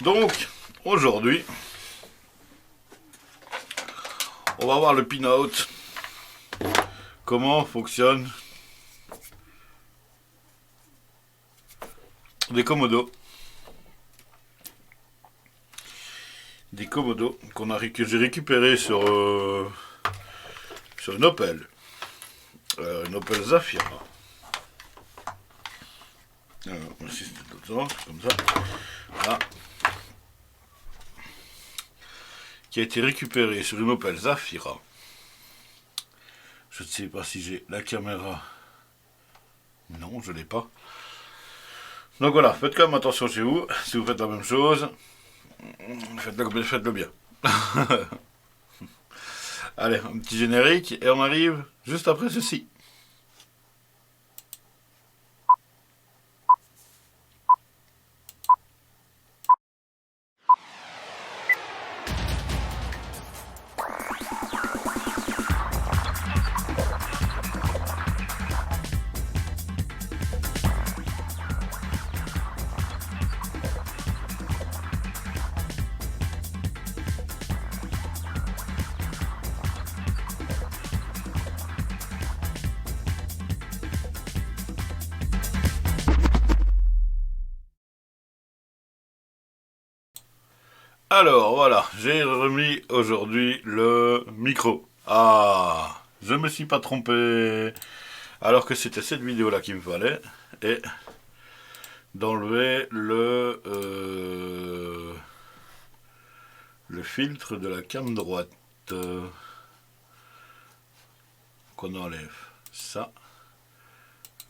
Donc, aujourd'hui, on va voir le pin-out. Comment fonctionnent des commodos. Des commodos que j'ai récupérés sur une Opel. Une Opel Zafira. Alors, voici c'est l'autre sens, comme ça. Voilà. Qui a été récupéré sur une Opel Zafira. Je ne sais pas si j'ai la caméra. Non, je ne l'ai pas. Donc voilà, faites quand même attention chez vous. Si vous faites la même chose, faites-le bien. Allez, un petit générique et on arrive juste après ceci. Alors voilà, j'ai remis aujourd'hui le micro. Ah, je me suis pas trompé. Alors que c'était cette vidéo là qu'il me fallait. Et d'enlever le filtre de la cam droite. Qu'on enlève. Ça.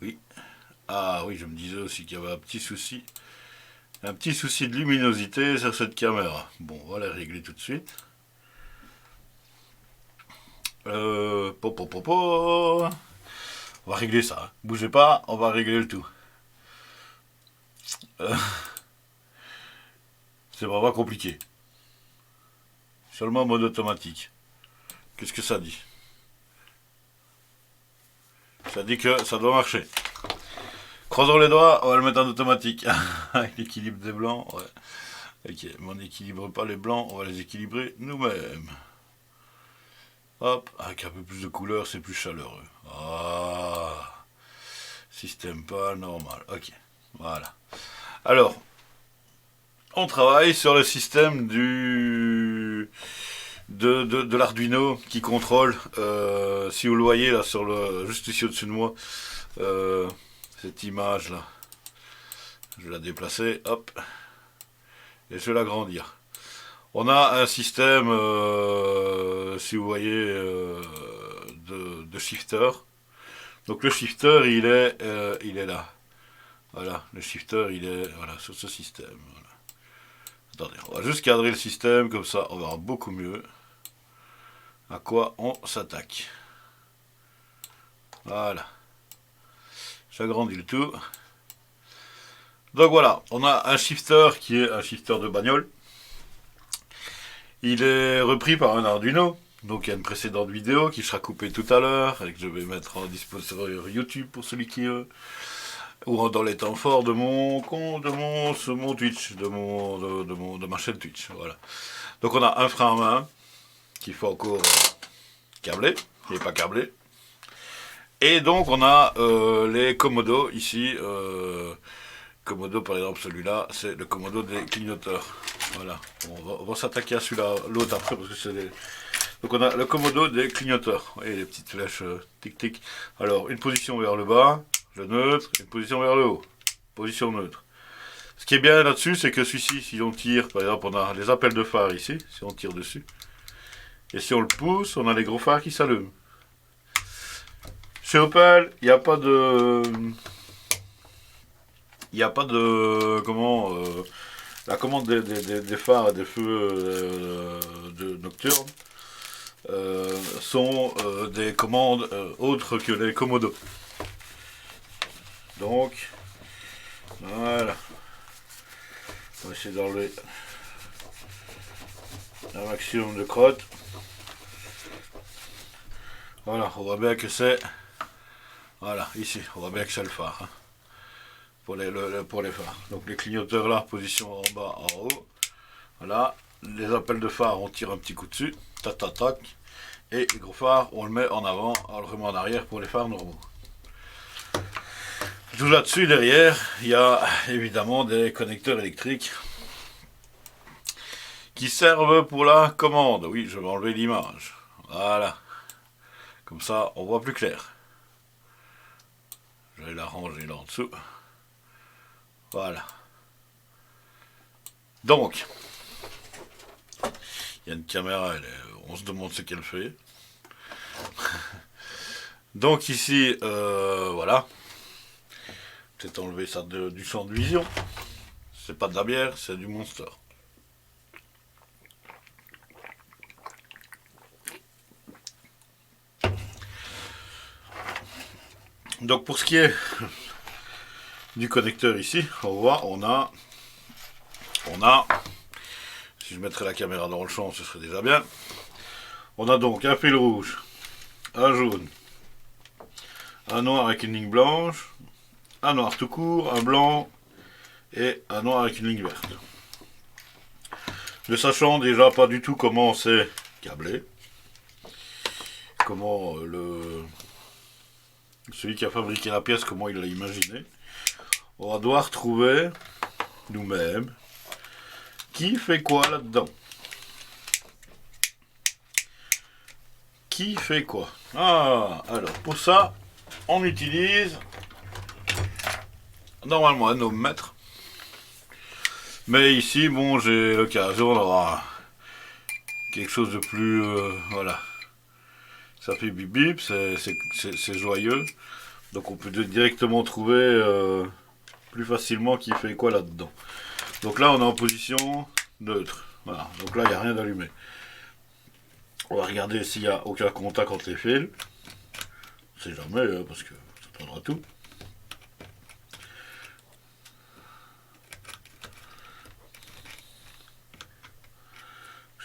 Oui. Ah oui, je me disais aussi qu'il y avait un petit souci. Un petit souci de luminosité sur cette caméra. Bon, on va la régler tout de suite. On va régler ça. Hein. Bougez pas, on va régler le tout. C'est vraiment compliqué. Seulement en mode automatique. Qu'est-ce que ça dit? Ça dit que ça doit marcher. Croisons les doigts, on va le mettre en automatique. Avec l'équilibre des blancs, ouais. Ok, mais on n'équilibre pas les blancs, on va les équilibrer nous-mêmes. Hop, avec un peu plus de couleur, c'est plus chaleureux. Ah, système pas normal. Ok, voilà. Alors, on travaille sur le système de l'Arduino qui contrôle, si vous le voyez là, juste ici au-dessus de moi, cette image là. Je vais la déplacer, hop, et je vais l'agrandir. On a un système, si vous voyez, de shifter. Donc le shifter, il est là. Voilà, le shifter, il est voilà, sur ce système. Voilà. Attendez, on va juste cadrer le système, comme ça on verra beaucoup mieux à quoi on s'attaque. Voilà. J'agrandis le tout. Donc voilà, on a un shifter qui est un shifter de bagnole. Il est repris par un Arduino. Donc il y a une précédente vidéo qui sera coupée tout à l'heure et que je vais mettre en disposition sur YouTube pour celui qui veut. Ou dans les temps forts de mon Twitch, de ma chaîne Twitch. Voilà. Donc on a un frein à main qu'il faut encore câbler, il n'est pas câblé. Et donc on a les commodos ici. Commodo par exemple, celui-là, c'est le commodo des clignoteurs. Voilà. On va s'attaquer à celui-là, l'autre après, parce que c'est des... Donc on a le commodo des clignoteurs. Et les petites flèches tic-tic. Alors, une position vers le bas, le neutre, une position vers le haut. Position neutre. Ce qui est bien là-dessus, c'est que celui-ci, si on tire, par exemple, on a les appels de phare ici, si on tire dessus. Et si on le pousse, on a les gros phares qui s'allument. Chez Opel, il n'y a pas de... Il n'y a pas de... Comment... la commande des phares et des feux nocturnes sont des commandes autres que les commodos. Donc, voilà. On va essayer d'enlever un maximum de crottes. Voilà, on voit bien que c'est... Voilà, ici, on voit bien que c'est le phare. Hein, pour les phares. Donc les clignoteurs là, position en bas, en haut. Voilà, les appels de phare, on tire un petit coup dessus, tac tac tac, et les gros phares, on le met en avant, on le remet en arrière pour les phares normaux. Tout là-dessus, derrière, il y a évidemment des connecteurs électriques qui servent pour la commande. Oui, je vais enlever l'image. Voilà. Comme ça, on voit plus clair. Je vais la ranger là en dessous. Voilà. Donc, il y a une caméra, on se demande ce qu'elle fait. Donc ici, voilà. Peut-être enlever ça du champ de vision. C'est pas de la bière, c'est du Monster. Donc pour ce qui est du connecteur ici, on voit, on a, si je mettrais la caméra dans le champ, ce serait déjà bien. On a donc un fil rouge, un jaune, un noir avec une ligne blanche, un noir tout court, un blanc et un noir avec une ligne verte. Ne sachant déjà pas du tout comment c'est câblé, comment celui qui a fabriqué la pièce, comment il l'a imaginé, on va devoir trouver nous-mêmes qui fait quoi là-dedans. Qui fait quoi? Ah, alors pour ça, on utilise normalement un ohmmètre. Mais ici, bon, j'ai l'occasion d'avoir quelque chose de plus... voilà. Ça fait bip bip, c'est joyeux. Donc on peut directement trouver plus facilement qui fait quoi là-dedans. Donc là, on est en position neutre. Voilà, donc là, il n'y a rien d'allumé. On va regarder s'il n'y a aucun contact entre les fils. On sait jamais, parce que ça prendra tout.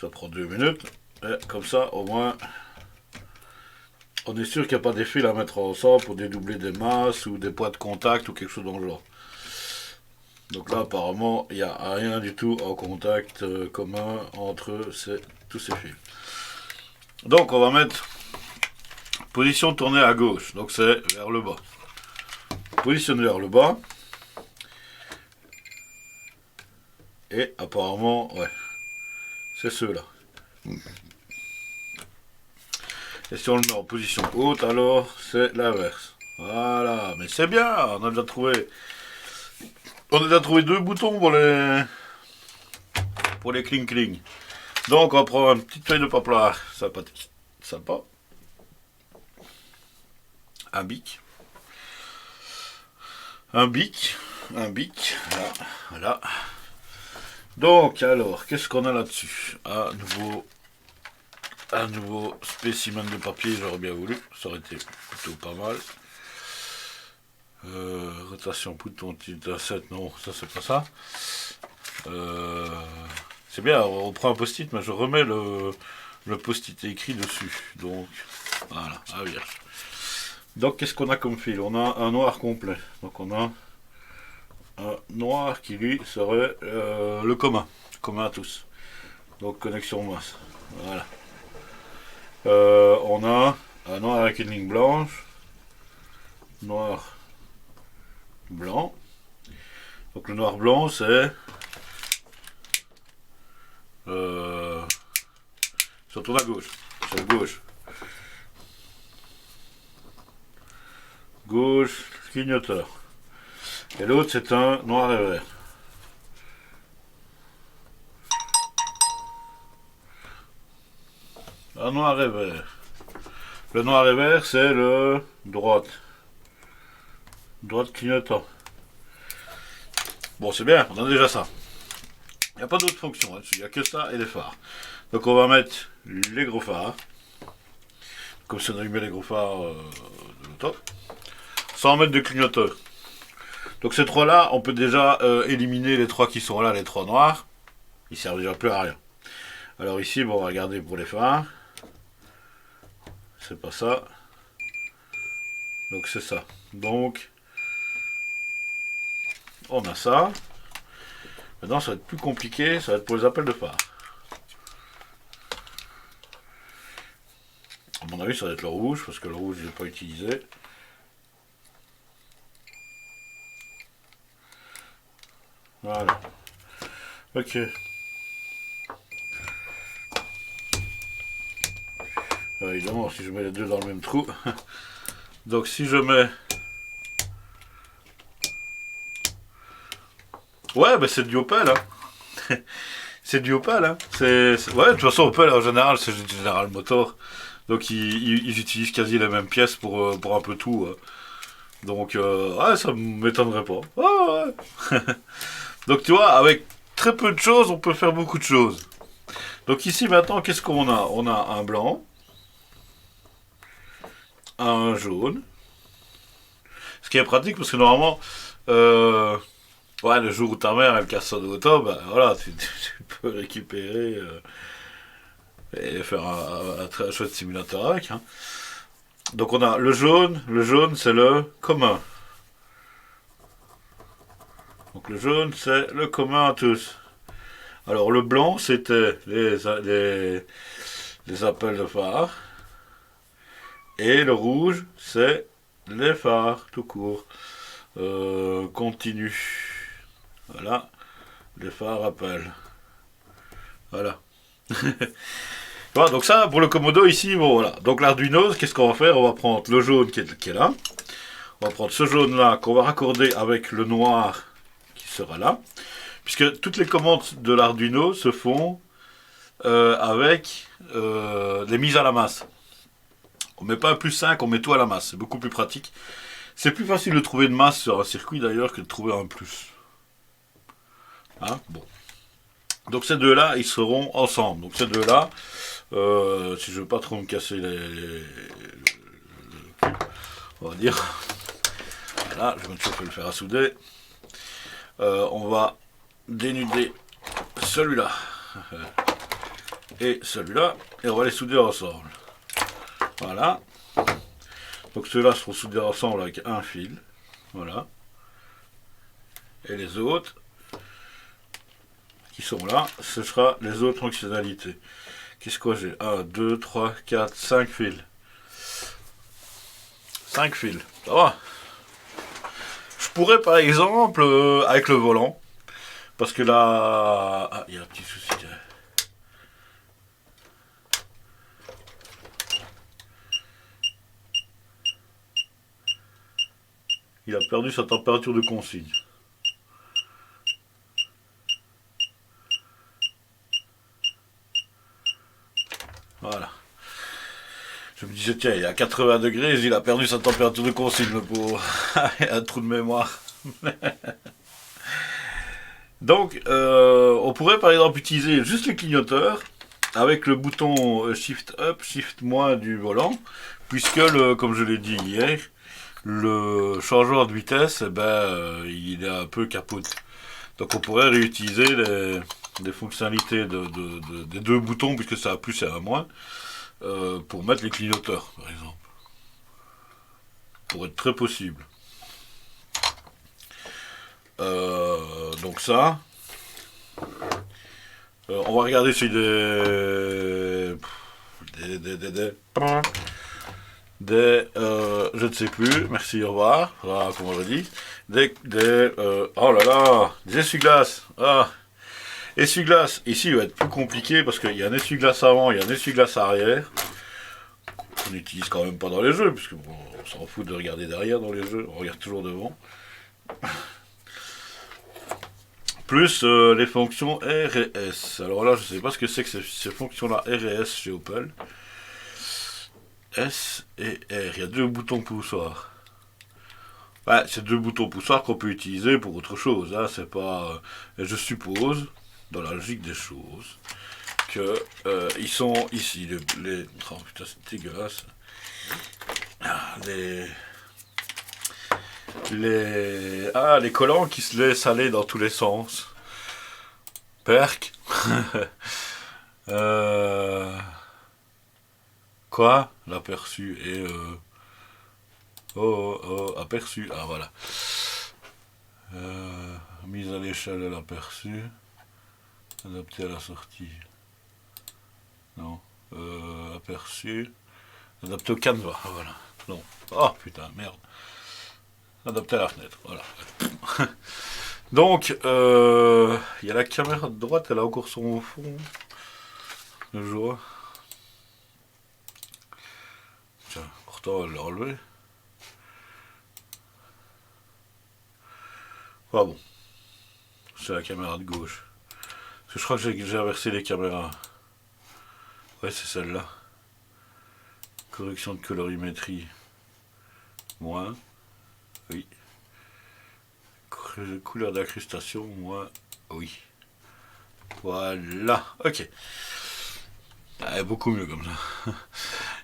Ça prend 2 minutes. Et comme ça, au moins, on est sûr qu'il n'y a pas des fils à mettre ensemble pour dédoubler des masses ou des points de contact ou quelque chose dans le genre. Donc là, apparemment, il n'y a rien du tout en contact commun entre tous ces fils. Donc, on va mettre position tournée à gauche. Donc, c'est vers le bas. Positionner vers le bas. Et apparemment, ouais, c'est ceux-là. Et si on le met en position haute, alors c'est l'inverse. Voilà, mais c'est bien, on a déjà trouvé 2 boutons pour les cling cling. Donc on va prendre une petite feuille de papier sympathique, sympa, un bic, voilà. Donc alors, qu'est-ce qu'on a là-dessus? Un nouveau spécimen de papier, j'aurais bien voulu, ça aurait été plutôt pas mal. Rotation bouton titre 7, non, ça c'est pas ça. C'est bien, on prend un post-it, mais je remets le post-it écrit dessus. Donc, voilà, ah vierge. Donc, qu'est-ce qu'on a comme fil? On a un noir complet. Donc, on a un noir qui, lui, serait le commun à tous. Donc, connexion masse. Voilà. On a un noir avec une ligne blanche. Noir, blanc. Donc, le noir blanc, c'est... ça tourne à gauche. Sur gauche. Gauche, clignoteur. Et l'autre, c'est un noir et vert. Un noir et vert. Le noir et vert, c'est le droite. Droite clignotant. Bon, c'est bien, on a déjà ça. Il n'y a pas d'autre fonction là-dessus, il n'y a que ça et les phares. Donc on va mettre les gros phares. Comme si on allumait les gros phares de l'auto. Sans mettre de clignoteur. Donc ces trois-là, on peut déjà éliminer les trois qui sont là, les trois noirs. Ils servent déjà plus à rien. Alors ici, bon, on va regarder pour les phares. C'est pas ça. Donc c'est ça. Donc, on a ça. Maintenant, ça va être plus compliqué, ça va être pour les appels de phare. À mon avis, ça va être le rouge, parce que le rouge, je l'ai pas utilisé. Voilà. Ok. Évidemment, si je mets les deux dans le même trou. Donc si je mets... Ouais, bah c'est du Opel, hein. C'est du Opel, hein. Ouais, de toute façon, Opel, en général, c'est General Motors. Donc ils utilisent quasi les mêmes pièces pour un peu tout. Donc, ouais, ça m'étonnerait pas. Ah, ouais. Donc tu vois, avec très peu de choses, on peut faire beaucoup de choses. Donc ici, maintenant, qu'est-ce qu'on a? On a un blanc, un jaune. Ce qui est pratique, parce que normalement... ouais, le jour où ta mère elle casse son auto, ben voilà, tu peux récupérer et faire un très chouette simulateur avec. Hein. Donc on a le jaune c'est le commun. Donc le jaune c'est le commun à tous. Alors le blanc c'était les appels de phare. Et le rouge c'est les phares tout court. Continue. Voilà, les phares appels. Voilà. Voilà, donc ça, pour le Komodo ici, bon voilà. Donc l'Arduino, qu'est-ce qu'on va faire? On va prendre le jaune qui est là. On va prendre ce jaune-là qu'on va raccorder avec le noir qui sera là. Puisque toutes les commandes de l'Arduino se font avec les mises à la masse. On met pas un plus 5, on met tout à la masse. C'est beaucoup plus pratique. C'est plus facile de trouver une masse sur un circuit d'ailleurs que de trouver un plus. Hein, bon. Donc ces deux-là, ils seront ensemble. Donc ces deux-là, si je veux pas trop me casser on va dire. Voilà, je vais me chauffer le fer à souder. On va dénuder celui-là et celui-là et on va les souder ensemble. Voilà. Donc ceux-là seront soudés ensemble avec un fil. Voilà. Et les autres qui sont là, ce sera les autres fonctionnalités. Qu'est-ce que j'ai? 1, 2, 3, 4, 5 fils. 5 fils. Ça va. Je pourrais par exemple, avec le volant, parce que là... Ah, il y a un petit souci. Il a perdu sa température de consigne. Voilà. Je me disais, tiens, il est à 80 degrés, il a perdu sa température de consigne, le pauvre. Un trou de mémoire. Donc, on pourrait par exemple utiliser juste le clignoteur avec le bouton Shift Up, Shift moins du volant, puisque, comme je l'ai dit hier, le changeur de vitesse, eh ben, il est un peu capote. Donc on pourrait réutiliser les fonctionnalités des deux boutons, puisque c'est un plus et un moins, pour mettre les clignoteurs, par exemple. Pour être très possible. Donc ça. On va regarder si je ne sais plus, merci, au revoir, voilà, comme on l'a dit, oh là là, des essuie-glaces, ah, essuie-glace, ici il va être plus compliqué parce qu'il y a un essuie-glace avant, il y a un essuie-glace arrière, qu'on n'utilise quand même pas dans les jeux, puisque bon, on s'en fout de regarder derrière dans les jeux, on regarde toujours devant. Plus les fonctions R et S. Alors là, je sais pas ce que c'est que ces fonctions-là R et S chez Opel. S et R, il y a deux boutons poussoirs. Ouais, c'est deux boutons poussoirs qu'on peut utiliser pour autre chose. Hein. C'est pas. Je suppose, dans la logique des choses, que ils sont ici oh putain, c'est dégueulasse. Les collants qui se laissent aller dans tous les sens. Perc. Quoi? L'aperçu et oh, aperçu. Ah voilà. mise à l'échelle de l'aperçu. Adapté à la sortie. Non. Aperçu. Adapté au canevas. Voilà. Non. Oh putain, merde. Adapté à la fenêtre. Voilà. Donc, il y a la caméra de droite, elle a encore son fond. Je vois. Tiens, pourtant, on va l'enlever. Ah bon. C'est la caméra de gauche. Parce que je crois que j'ai inversé les caméras. Ouais, c'est celle-là. Correction de colorimétrie. Moins. Oui. Couleur d'incrustation. Moins. Oui. Voilà. Ok. Ah, beaucoup mieux comme ça.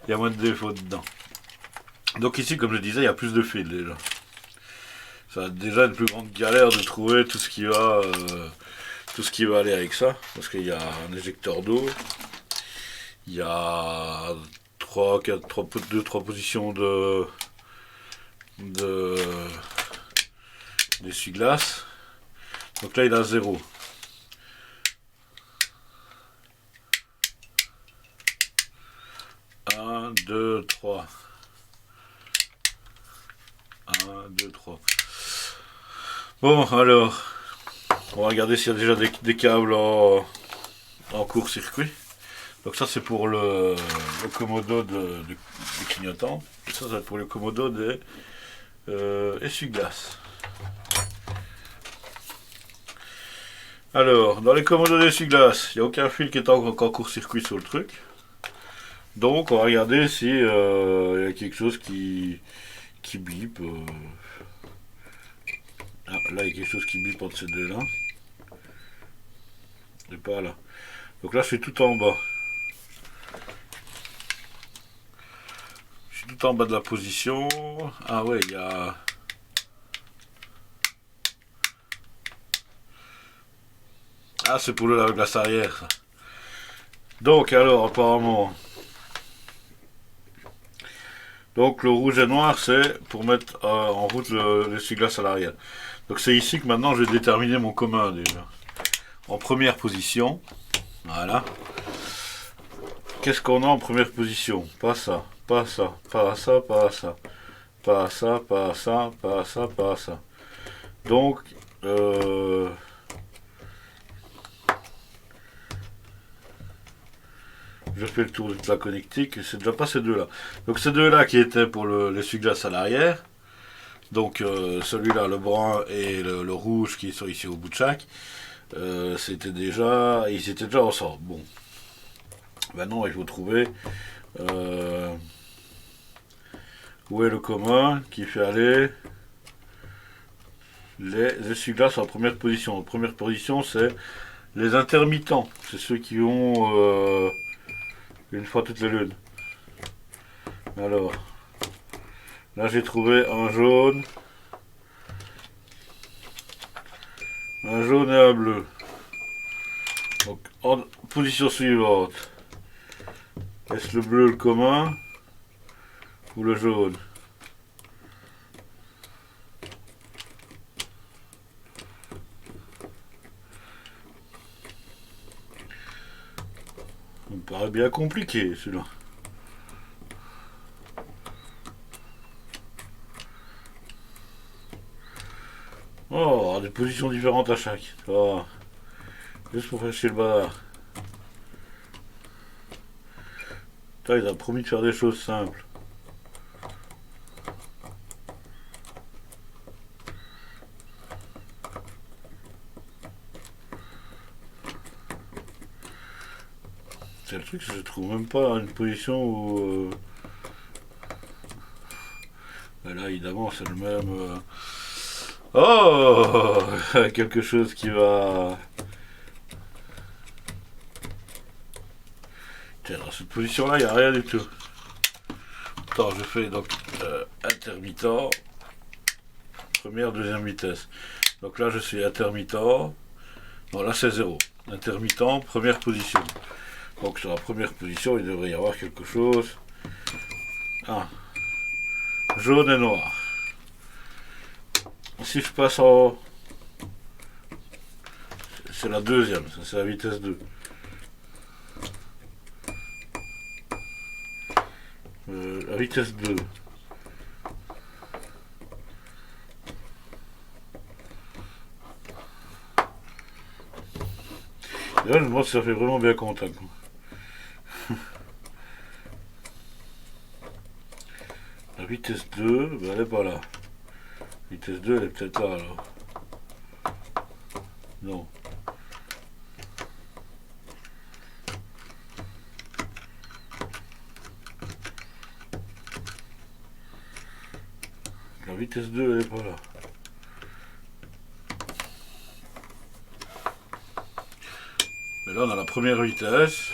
Il y a moins de défauts dedans. Donc ici, comme je disais, il y a plus de fils déjà. Ça va déjà une plus grande galère de trouver tout ce qui va aller avec ça. Parce qu'il y a un éjecteur d'eau. Il y a 2-3 positions d'essuie-glace. Donc là, il a 0. Un, deux, trois. 1, 2, 3. Bon, alors, on va regarder s'il y a déjà des câbles en court-circuit. Donc ça, c'est pour le commodo du clignotant. Et ça va être pour le commodo des essuie-glaces. Alors, dans les commodos d'essuie-glaces, il n'y a aucun fil qui est en court-circuit sur le truc. Donc, on va regarder si y a quelque chose qui bip. Ah, là, il y a quelque chose qui bip entre ces deux-là. Et pas là. Donc là, je suis tout en bas. Je suis tout en bas de la position. Ah ouais, il y a... Ah, c'est pour le lave-glace arrière, ça. Donc, alors, apparemment... Donc, le rouge et noir, c'est pour mettre en route l'essuie-glace à l'arrière. Donc, c'est ici que maintenant, je vais déterminer mon commun, déjà. En première position. Voilà. Qu'est-ce qu'on a en première position? Pas ça, pas ça, pas ça, pas ça. Pas ça, pas ça, pas ça, pas ça. Donc, je fais le tour de toute la connectique, c'est déjà pas ces deux-là. Donc ces deux-là qui étaient pour l'essuie-glace à l'arrière, donc celui-là, le brun et le rouge qui sont ici au bout de chaque, ils étaient déjà ensemble. Bon, maintenant il faut trouver où est le commun qui fait aller les essuie-glaces en première position. En première position, c'est les intermittents, c'est ceux qui ont une fois toutes les lunes. Alors, là j'ai trouvé un jaune et un bleu. Donc, en position suivante, est-ce le bleu le commun ou le jaune? Ça me paraît bien compliqué celui-là. Oh, des positions différentes à chaque. Oh, juste pour faire chier le bazar. Putain, il a promis de faire des choses simples. C'est le truc, je trouve même pas une position où... là, évidemment, c'est le même... Oh, quelque chose qui va... Tiens, dans cette position-là, il n'y a rien du tout. Attends, je fais donc intermittent, première, deuxième vitesse. Donc là, je suis intermittent. Non, là, c'est 0. Intermittent, première position. Donc sur la première position, il devrait y avoir quelque chose. Ah, jaune et noir. Si je passe en c'est la deuxième, ça c'est la vitesse 2. La vitesse 2. Et là, je me demande si ça fait vraiment bien contact. La vitesse 2, ben elle est pas là. La vitesse 2, elle est peut-être là alors. Non. La vitesse 2, elle est pas là. Mais là, on a la première vitesse.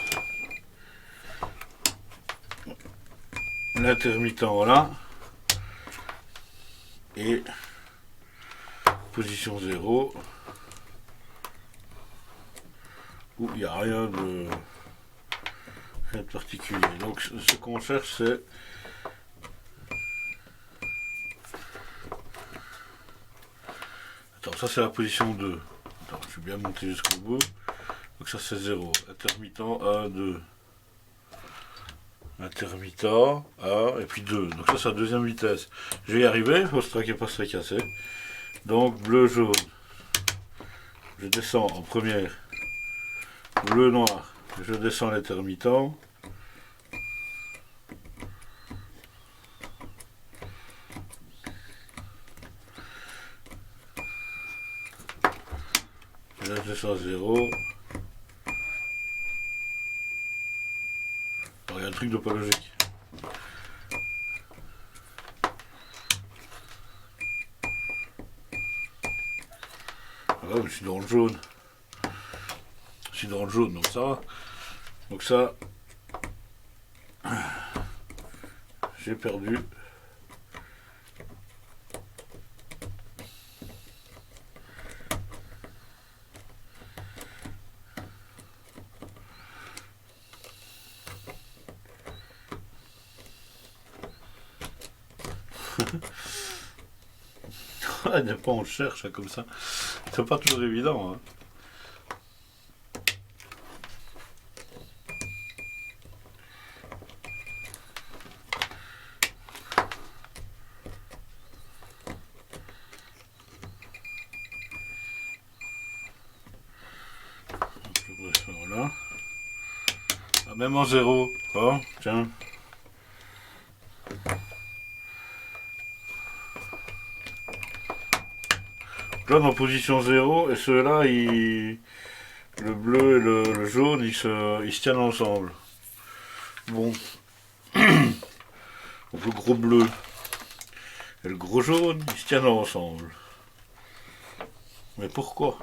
L'intermittent là. Et position 0. Où il n'y a rien de particulier. Donc ce qu'on cherche c'est attends, ça c'est la position 2. Attends, je vais bien monter jusqu'au bout. Donc ça c'est 0. Intermittent 1, 2. Intermittent 1 et puis 2. Donc ça c'est la deuxième vitesse. Je vais y arriver, il faut se traquer pas se casser. Donc bleu, jaune. Je descends en première. Bleu, noir. Je descends l'intermittent. Là je descends à 0. Alors il y a un truc de pas logique. Ah ouais, je suis dans le jaune. Je suis dans le jaune, donc ça va. Donc ça, j'ai perdu. Des fois on cherche comme ça. C'est pas toujours évident. Hein. Voilà. Ah, même en 0. Oh, tiens. Là, en position 0, et ceux-là, le bleu et le jaune, ils se tiennent ensemble. Bon. Donc, le gros bleu et le gros jaune, ils se tiennent ensemble. Mais pourquoi?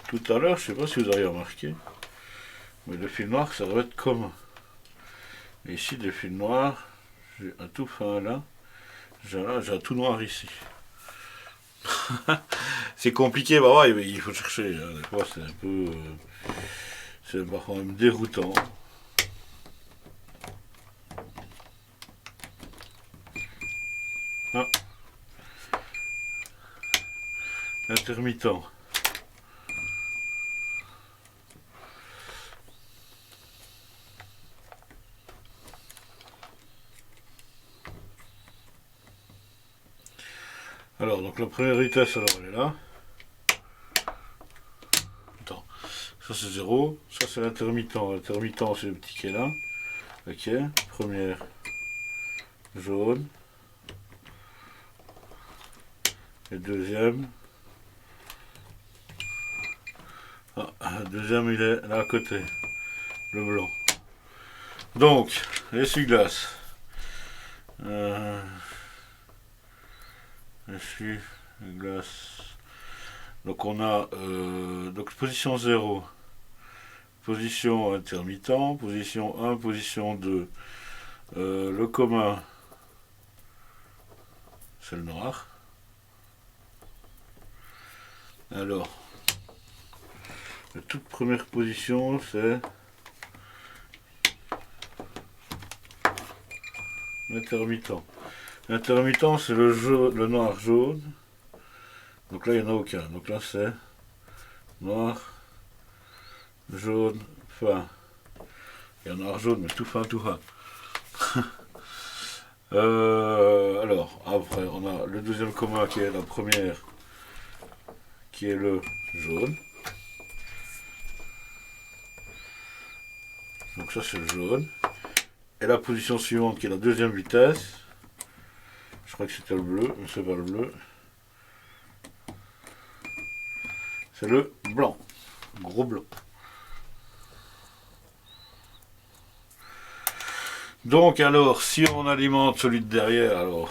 Tout à l'heure, je sais pas si vous avez remarqué, mais le fil noir, ça doit être commun. Et ici, le fil noir, j'ai un tout fin là, j'ai un tout noir ici. C'est compliqué, bah ouais, il faut chercher. Hein. Des fois, c'est un peu. C'est parfois même déroutant. Ah. Intermittent. Alors, donc la première vitesse, alors elle est là. Attends, ça c'est 0, ça c'est l'intermittent. L'intermittent c'est le petit qui est là. Ok, première jaune. Et deuxième. Ah, deuxième il est là à côté, le blanc. Donc, l'essuie-glace. Essuie-glace. Donc on a donc position 0, position intermittent, position 1, position 2. Le commun, c'est le noir. Alors, la toute première position, c'est l'intermittent. L'intermittent, c'est le noir jaune. Donc là, il n'y en a aucun. Donc là, c'est noir, jaune, fin. Il y a noir, jaune, mais tout fin, tout fin. Alors, après, on a le deuxième commun qui est la première, qui est le jaune. Donc ça, c'est le jaune. Et la position suivante, qui est la deuxième vitesse. Je crois que c'était le bleu, mais c'est pas le bleu. C'est le blanc. Gros blanc. Donc alors, si on alimente celui de derrière, alors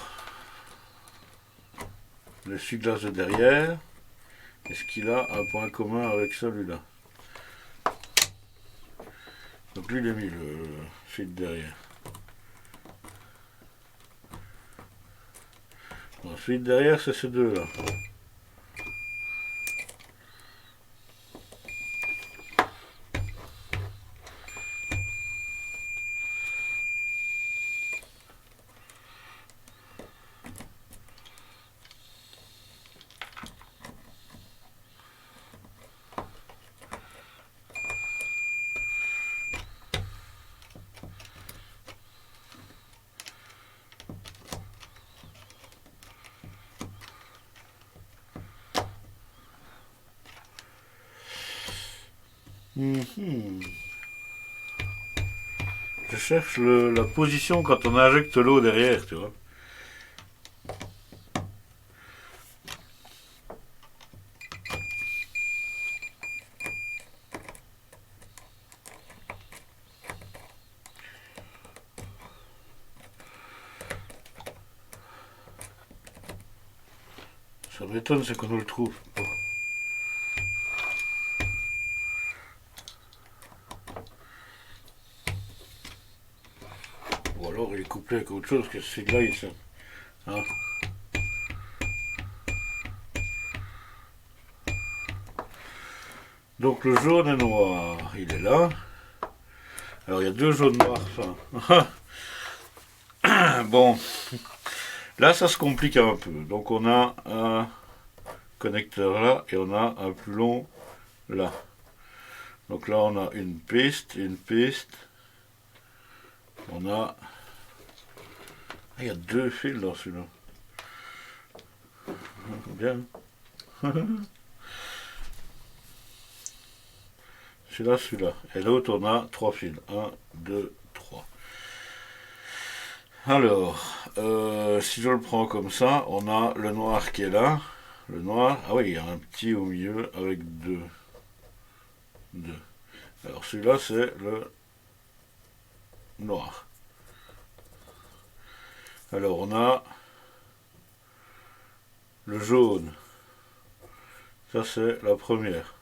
le essuie-glace de derrière, est-ce qu'il a un point commun avec celui-là? Donc lui, il a mis le fil de derrière. Ensuite, derrière, c'est ces deux-là. Je cherche la position quand on injecte l'eau derrière, tu vois. Ça m'étonne, c'est qu'on nous le trouve. Oh. Ou alors il est couplé avec autre chose que ce là il hein. Donc le jaune et noir, il est là. Alors il y a deux jaunes noirs fins. Bon, là ça se complique un peu. Donc on a un connecteur là et on a un plus long là. Donc là on a une piste. On a... Ah, il y a deux fils dans celui-là. Bien. Celui-là. Et l'autre, on a trois fils. 1, 2, 3. Alors, si je le prends comme ça, on a le noir qui est là. Le noir, ah oui, il y a un petit au milieu avec deux. Alors celui-là, c'est le noir. Alors on a le jaune. Ça, c'est la première.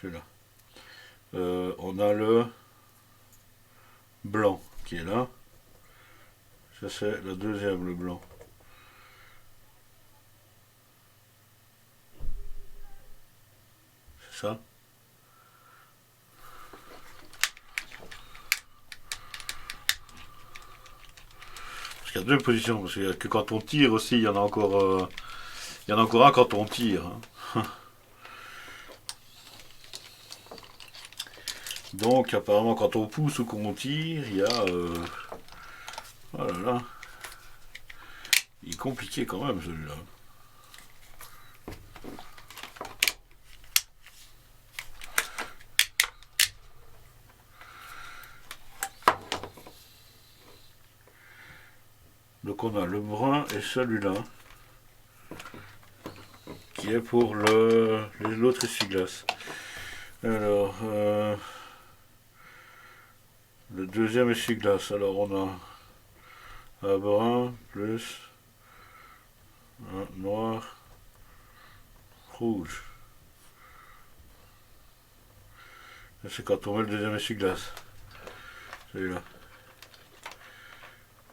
Celui-là. On a le blanc qui est là. Ça, c'est la deuxième, le blanc. C'est ça. Parce qu'il y a deux positions. Parce que quand on tire aussi, il y en a encore, il y en a encore un quand on tire. Hein. Donc apparemment quand on pousse ou qu'on tire, il y a... oh là là. Il est compliqué quand même celui-là. Donc on a le brun et celui-là. Qui est pour l'autre essuie-glace. Alors... le deuxième essuie-glace, alors on a un brun plus un noir, rouge. C'est quand on met le deuxième essuie-glace. Celui-là.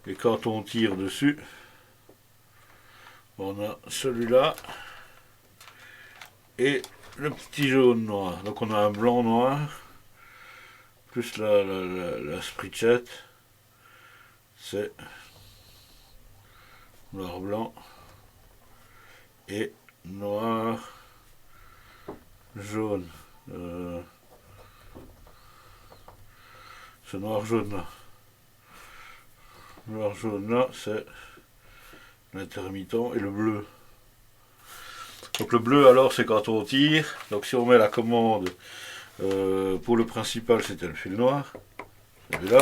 Et quand on tire dessus, on a celui-là et le petit jaune noir. Donc on a un blanc noir plus la sprichette, c'est noir blanc et noir, jaune. Ce noir-jaune là. Noir-jaune là, c'est l'intermittent et le bleu. Donc le bleu alors c'est quand on tire. Donc si on met la commande pour le principal c'était le fil noir. Celui-là.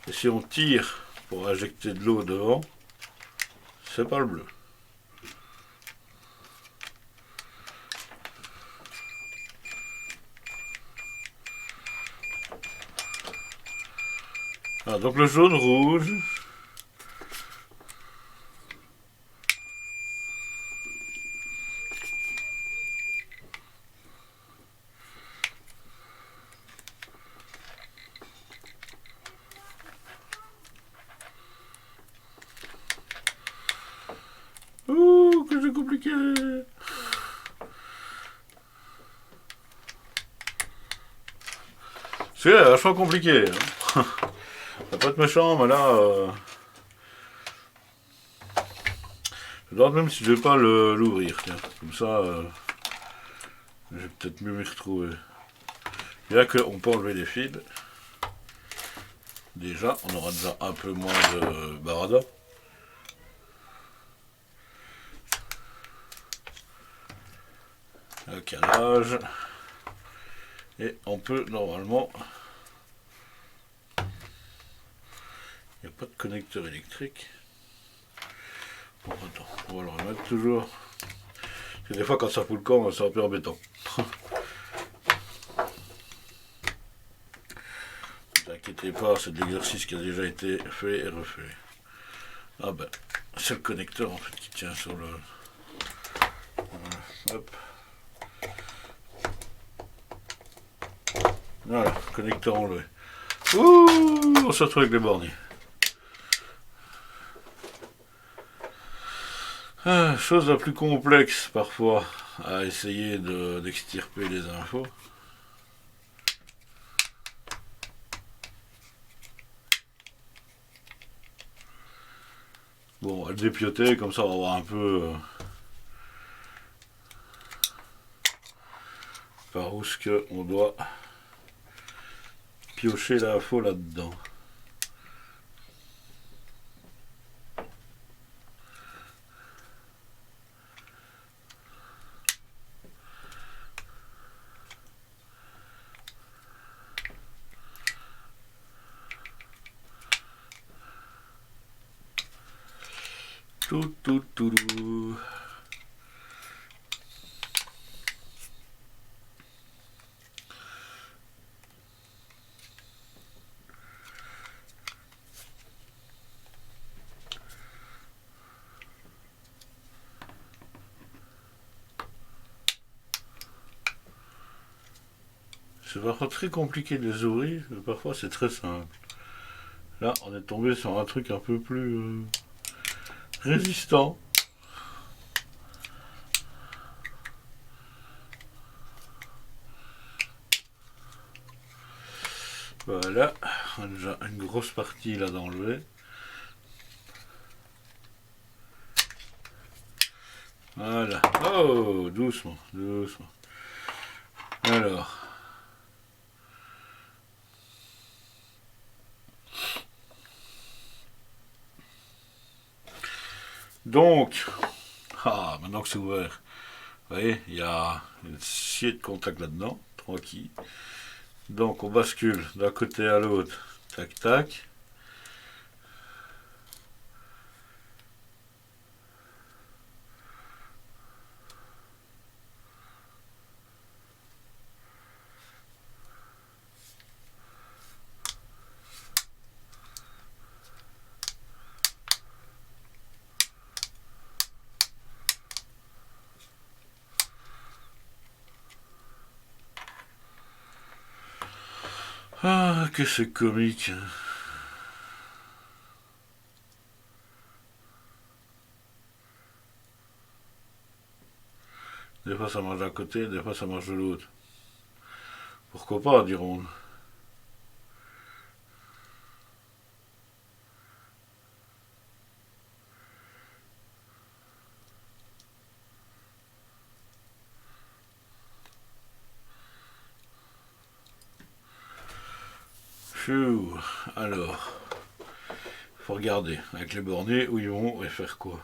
Et si on tire pour injecter de l'eau devant, c'est pas le bleu. Ah, donc le jaune rouge. Ouh, que c'est compliqué. C'est vachement compliqué. Hein. Ça peut être méchant, mais là... je me demande même si je vais pas l'ouvrir. Comme ça, je vais peut-être mieux m'y retrouver. Bien qu'on peut enlever les fils. Déjà, on aura déjà un peu moins de barada. Le calage. Et on peut normalement... Il n'y a pas de connecteur électrique. Bon, attends, on va le remettre toujours. Parce que des fois, quand ça fout le camp, c'est un peu embêtant. Ne vous inquiétez pas, c'est de l'exercice qui a déjà été fait et refait. Ah ben, c'est le connecteur en fait qui tient sur le... Hop. Voilà, connecteur enlevé. Ouh, on se retrouve avec les borniers. Ah, chose la plus complexe parfois à essayer d'extirper les infos. Bon, on va le dépioter, comme ça on va voir un peu par où ce qu'on doit piocher l'info là-dedans. Tout. C'est parfois très compliqué de les ouvrir, mais parfois c'est très simple. Là, on est tombé sur un truc un peu plus résistant. Voilà, on a déjà une grosse partie là d'enlever. Voilà. Oh, doucement. Alors. Donc, maintenant que c'est ouvert, vous voyez, il y a une scie de contact là-dedans, tranquille. Donc on bascule d'un côté à l'autre, tac tac. Ah, que c'est comique. Des fois ça marche d'un côté, des fois ça marche de l'autre. Pourquoi pas, diront. Pfiou. Alors, faut regarder avec les bornés où ils vont et faire quoi.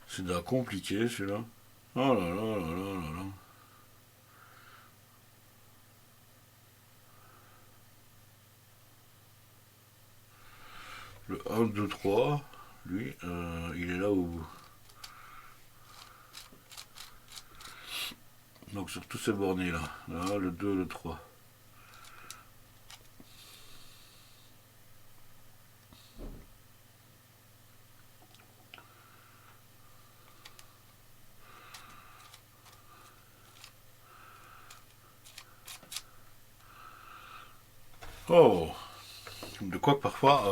C'est déjà compliqué celui-là. Oh là là là là là là. Le 1, 2, 3, lui, il est là au bout. Donc sur tous ces bornés là. Là, le 2, le 3. Oh, de quoi que parfois,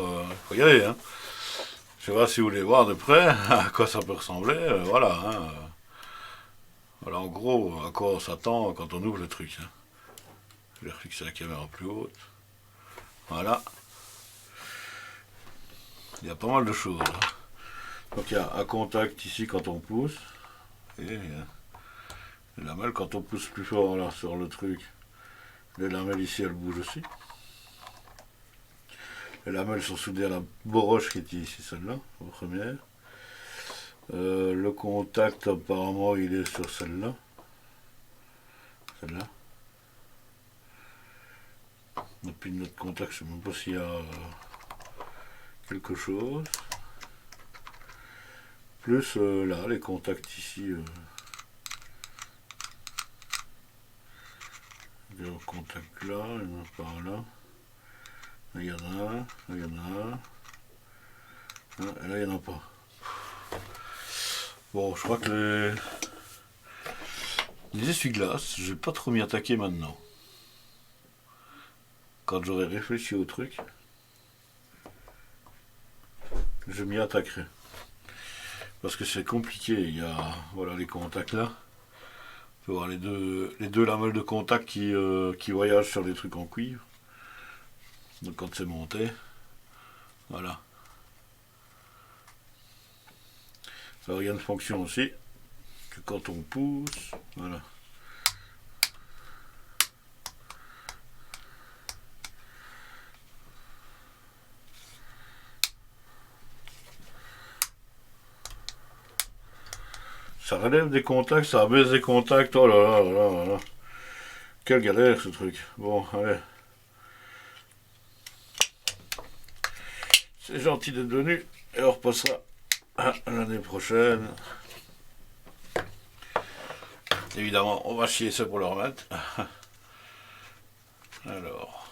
faut y aller, hein. Je sais pas si vous voulez voir de près à quoi ça peut ressembler, voilà, hein. Voilà en gros à quoi on s'attend quand on ouvre le truc, hein. Je vais refixer la caméra plus haute. Voilà. Il y a pas mal de choses, hein. Donc il y a un contact ici quand on pousse. Et les lamelles quand on pousse plus fort là sur le truc. Les lamelles ici elles bougent aussi. Les lamelles sont soudées à la boroche qui est ici, celle-là, en première. Le contact, apparemment, il est sur celle-là. Celle-là. Et puis notre contact, je ne sais même pas s'il y a quelque chose. Plus là, les contacts ici. Des contacts là, il y en a par là. Là, il y en a, là, il y en a. Ah, et là, il n'y en a pas. Bon, je crois que les essuie-glaces, je vais pas trop m'y attaquer maintenant. Quand j'aurai réfléchi au truc, je m'y attaquerai. Parce que c'est compliqué, il y a voilà, les contacts là. On peut voir les deux lamelles de contact qui voyagent sur les trucs en cuivre. Donc quand c'est monté, voilà. Ça a une fonction aussi, que quand on pousse, voilà. Ça relève des contacts, ça abaisse des contacts, oh là là là là là. Quelle galère ce truc. Bon, allez. C'est gentil d'être venu, et on repassera à l'année prochaine. Évidemment, on va chier ça pour le remettre. Alors,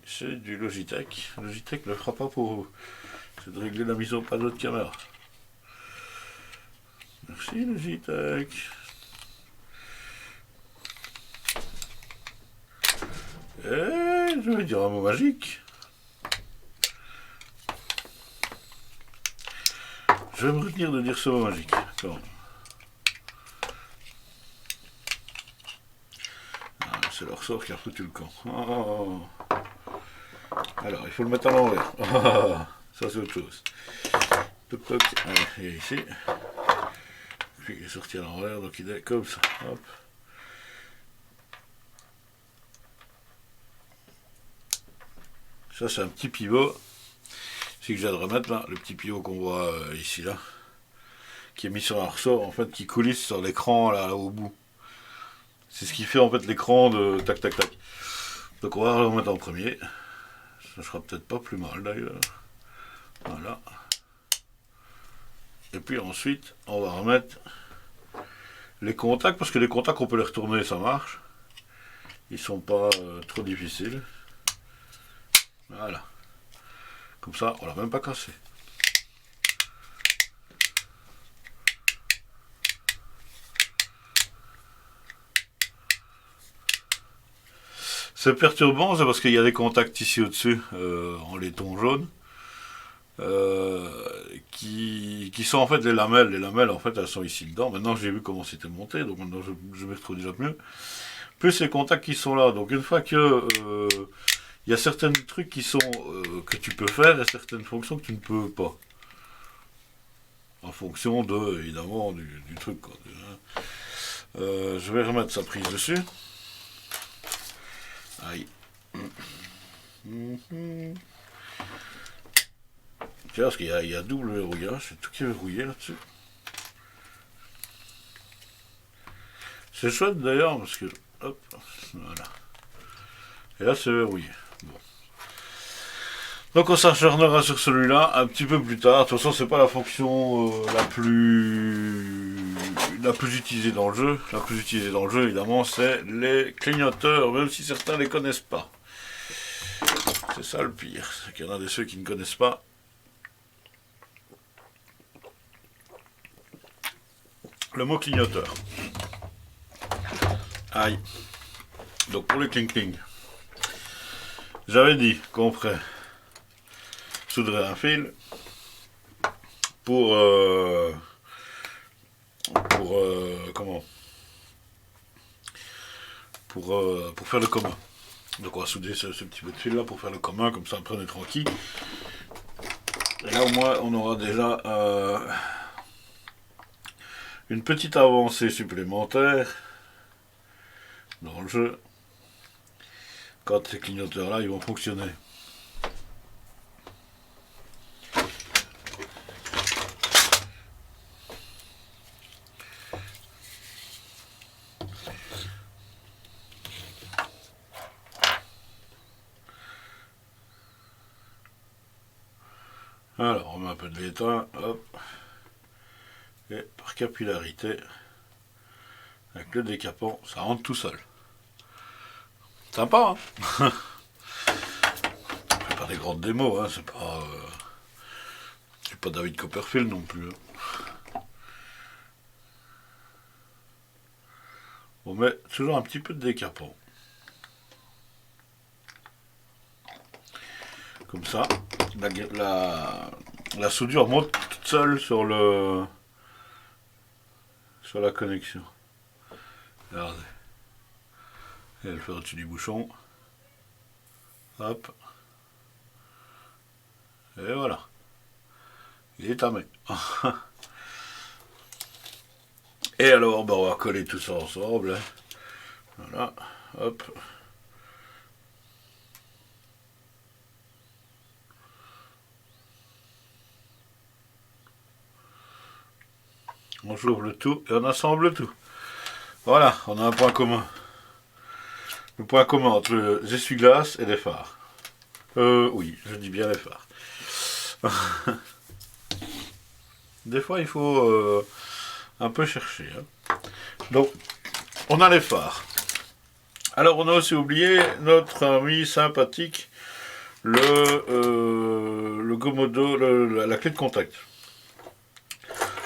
c'est du Logitech. Logitech ne le fera pas pour vous. C'est de régler la mise au panneau de caméra. Merci Logitech. Et je vais dire un mot magique. Je vais me retenir de dire ce mot magique. Attends. Ah, c'est leur sort qui a foutu le camp. Oh. Alors, il faut le mettre à l'envers. Oh. Ça, c'est autre chose. Toc toc. Allez, il est ici. Puis il est sorti à l'envers, donc il est comme ça. Hop. Ça, c'est un petit pivot. C'est que j'ai de remettre là, le petit pivot qu'on voit ici là, qui est mis sur un ressort en fait, qui coulisse sur l'écran là au bout. C'est ce qui fait en fait l'écran de tac tac tac. Donc on va le remettre en premier. Ça sera peut-être pas plus mal d'ailleurs. Voilà. Et puis ensuite, on va remettre les contacts, parce que les contacts on peut les retourner, ça marche. Ils sont pas trop difficiles. Voilà. Comme ça, on l'a même pas cassé. C'est perturbant, c'est parce qu'il y a des contacts ici au-dessus, en laiton jaune, qui sont en fait les lamelles. Les lamelles, en fait, elles sont ici dedans. Maintenant, j'ai vu comment c'était monté, donc maintenant, je me retrouve déjà mieux. Plus les contacts qui sont là. Donc, une fois que il y a certains trucs qui sont que tu peux faire et certaines fonctions que tu ne peux pas. En fonction évidemment, du truc, quoi. Je vais remettre sa prise dessus. Aïe. Tiens, parce qu'il y a double verrouillage, c'est tout qui est verrouillé là-dessus. C'est chouette d'ailleurs, parce que... Hop, voilà. Et là, c'est verrouillé. Bon. Donc on s'acharnera sur celui-là un petit peu plus tard. De toute façon, c'est pas la fonction la plus utilisée dans le jeu. La plus utilisée dans le jeu, évidemment, c'est les clignoteurs, même si certains les connaissent pas. C'est ça le pire, c'est qu'il y en a de ceux qui ne connaissent pas. Le mot clignoteur. Aïe. Donc pour le cling-cling, j'avais dit qu'on ferait soudrer un fil pour faire le commun. Donc on va souder ce petit bout de fil là pour faire le commun, comme ça après on est tranquille. Et là au moins on aura déjà une petite avancée supplémentaire dans le jeu quand ces clignoteurs là ils vont fonctionner. Alors on met un peu de l'étain, hop, et par capillarité, avec le décapant, ça rentre tout seul. Sympa, hein. C'est pas des grandes démos, hein, c'est pas David Copperfield non plus. Hein. On met toujours un petit peu de décapant. Comme ça, la soudure monte toute seule sur la connexion. Regardez. Et elle fait au-dessus du bouchon. Hop. Et voilà. Il est tamé. Et alors, ben, on va coller tout ça ensemble. Voilà. Hop. On ouvre le tout et on assemble tout. Voilà, on a un point commun. Le point commun entre les essuie-glaces et les phares. Oui, je dis bien les phares. Des fois, il faut un peu chercher. Hein. Donc, on a les phares. Alors, on a aussi oublié notre ami sympathique, le Gomodo, la clé de contact.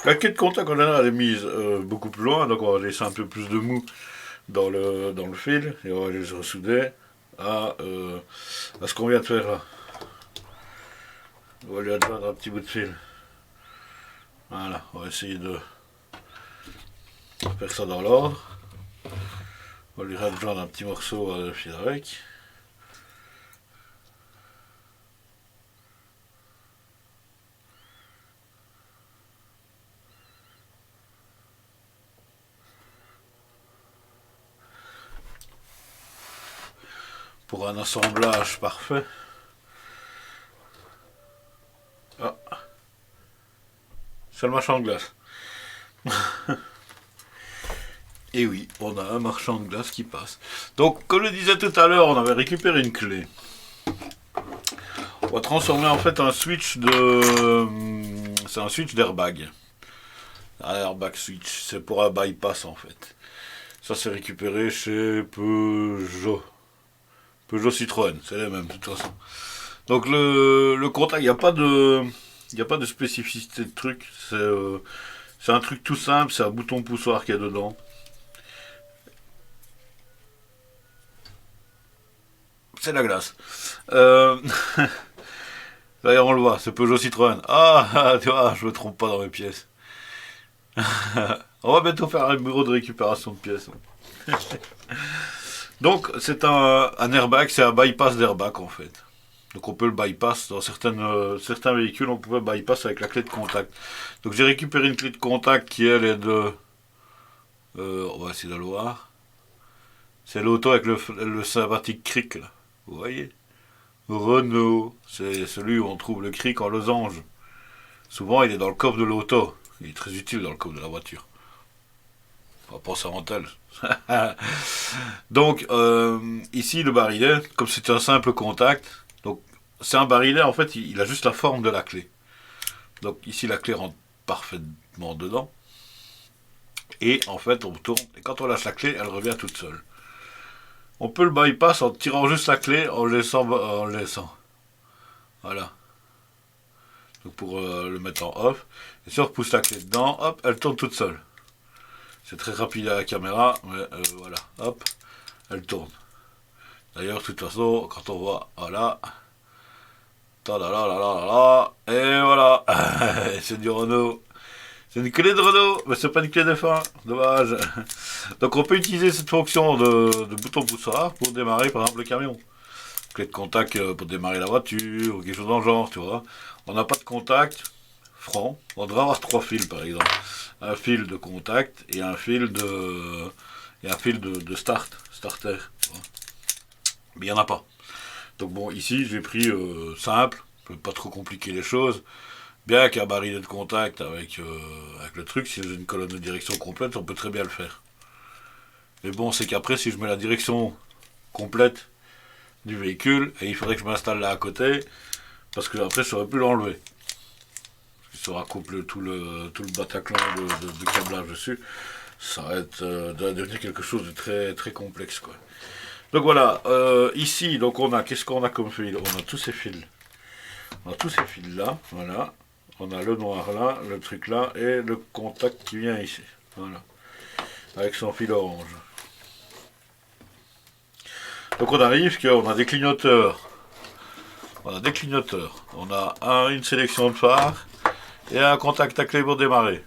La clé de contact, en général, elle est mise beaucoup plus loin, donc on va laisser un peu plus de mou dans le fil, et on va les ressouder à ce qu'on vient de faire là. On va lui adjoindre un petit bout de fil. Voilà, on va essayer de faire ça dans l'ordre. On va lui adjoindre un petit morceau de fil avec. Pour un assemblage parfait. Ah. C'est le marchand de glace. Et oui, on a un marchand de glace qui passe. Donc, comme je le disais tout à l'heure, on avait récupéré une clé. On va transformer en fait un switch de... C'est un switch d'airbag. Un airbag switch, c'est pour un bypass en fait. Ça c'est récupéré chez Peugeot. Peugeot Citroën, c'est les mêmes de toute façon. Donc le contact, il n'y a pas de spécificité de truc. C'est un truc tout simple, c'est un bouton poussoir qu'il y a dedans. C'est la glace. D'ailleurs on le voit, c'est Peugeot Citroën. Ah, tu vois, je me trompe pas dans mes pièces. On va bientôt faire un bureau de récupération de pièces. Donc c'est un airbag, c'est un bypass d'airbag en fait. Donc on peut le bypass dans certains véhicules, on pouvait bypass avec la clé de contact. Donc j'ai récupéré une clé de contact qui elle est de... on va essayer de le voir. C'est l'auto avec le sympathique cric, là. Vous voyez? Renault, c'est celui où on trouve le cric en losange. Souvent, il est dans le coffre de l'auto. Il est très utile dans le coffre de la voiture. On va penser en tel. Donc, ici, le barillet, comme c'est un simple contact, donc c'est un barillet, en fait, il a juste la forme de la clé. Donc, ici, la clé rentre parfaitement dedans. Et en fait, on tourne. Et quand on lâche la clé, elle revient toute seule. On peut le bypass en tirant juste la clé, en le laissant. En le laissant. Voilà. Donc, pour le mettre en off. Et si on repousse la clé dedans, hop, elle tourne toute seule. C'est très rapide à la caméra, mais voilà, hop, elle tourne. D'ailleurs, de toute façon, quand on voit, voilà, et voilà, c'est du Renault. C'est une clé de Renault, mais c'est pas une clé de fin, dommage. Donc on peut utiliser cette fonction de bouton poussoir pour démarrer par exemple le camion. Clé de contact pour démarrer la voiture, ou quelque chose dans le genre, tu vois. On n'a pas de contact franc, on devrait avoir 3 fils par exemple. Un fil de contact et un fil de starter. Mais il n'y en a pas. Donc bon, ici j'ai pris simple, pas trop compliquer les choses. Bien qu'un barillet de contact avec le truc, si j'ai une colonne de direction complète, on peut très bien le faire. Mais bon, c'est qu'après, si je mets la direction complète du véhicule, et il faudrait que je m'installe là à côté, parce que après, je saurais plus l'enlever. Il sera couplé tout le Bataclan de câblage dessus. Ça va devenir quelque chose de très, très complexe, quoi. Donc voilà, ici, donc qu'est-ce qu'on a comme fil? On a tous ces fils. On a tous ces fils là, voilà. On a le noir là, le truc là, et le contact qui vient ici. Voilà. Avec son fil orange. Donc on arrive qu'on a des clignoteurs. On a des clignoteurs. On a une sélection de phares et un contact à clé pour démarrer.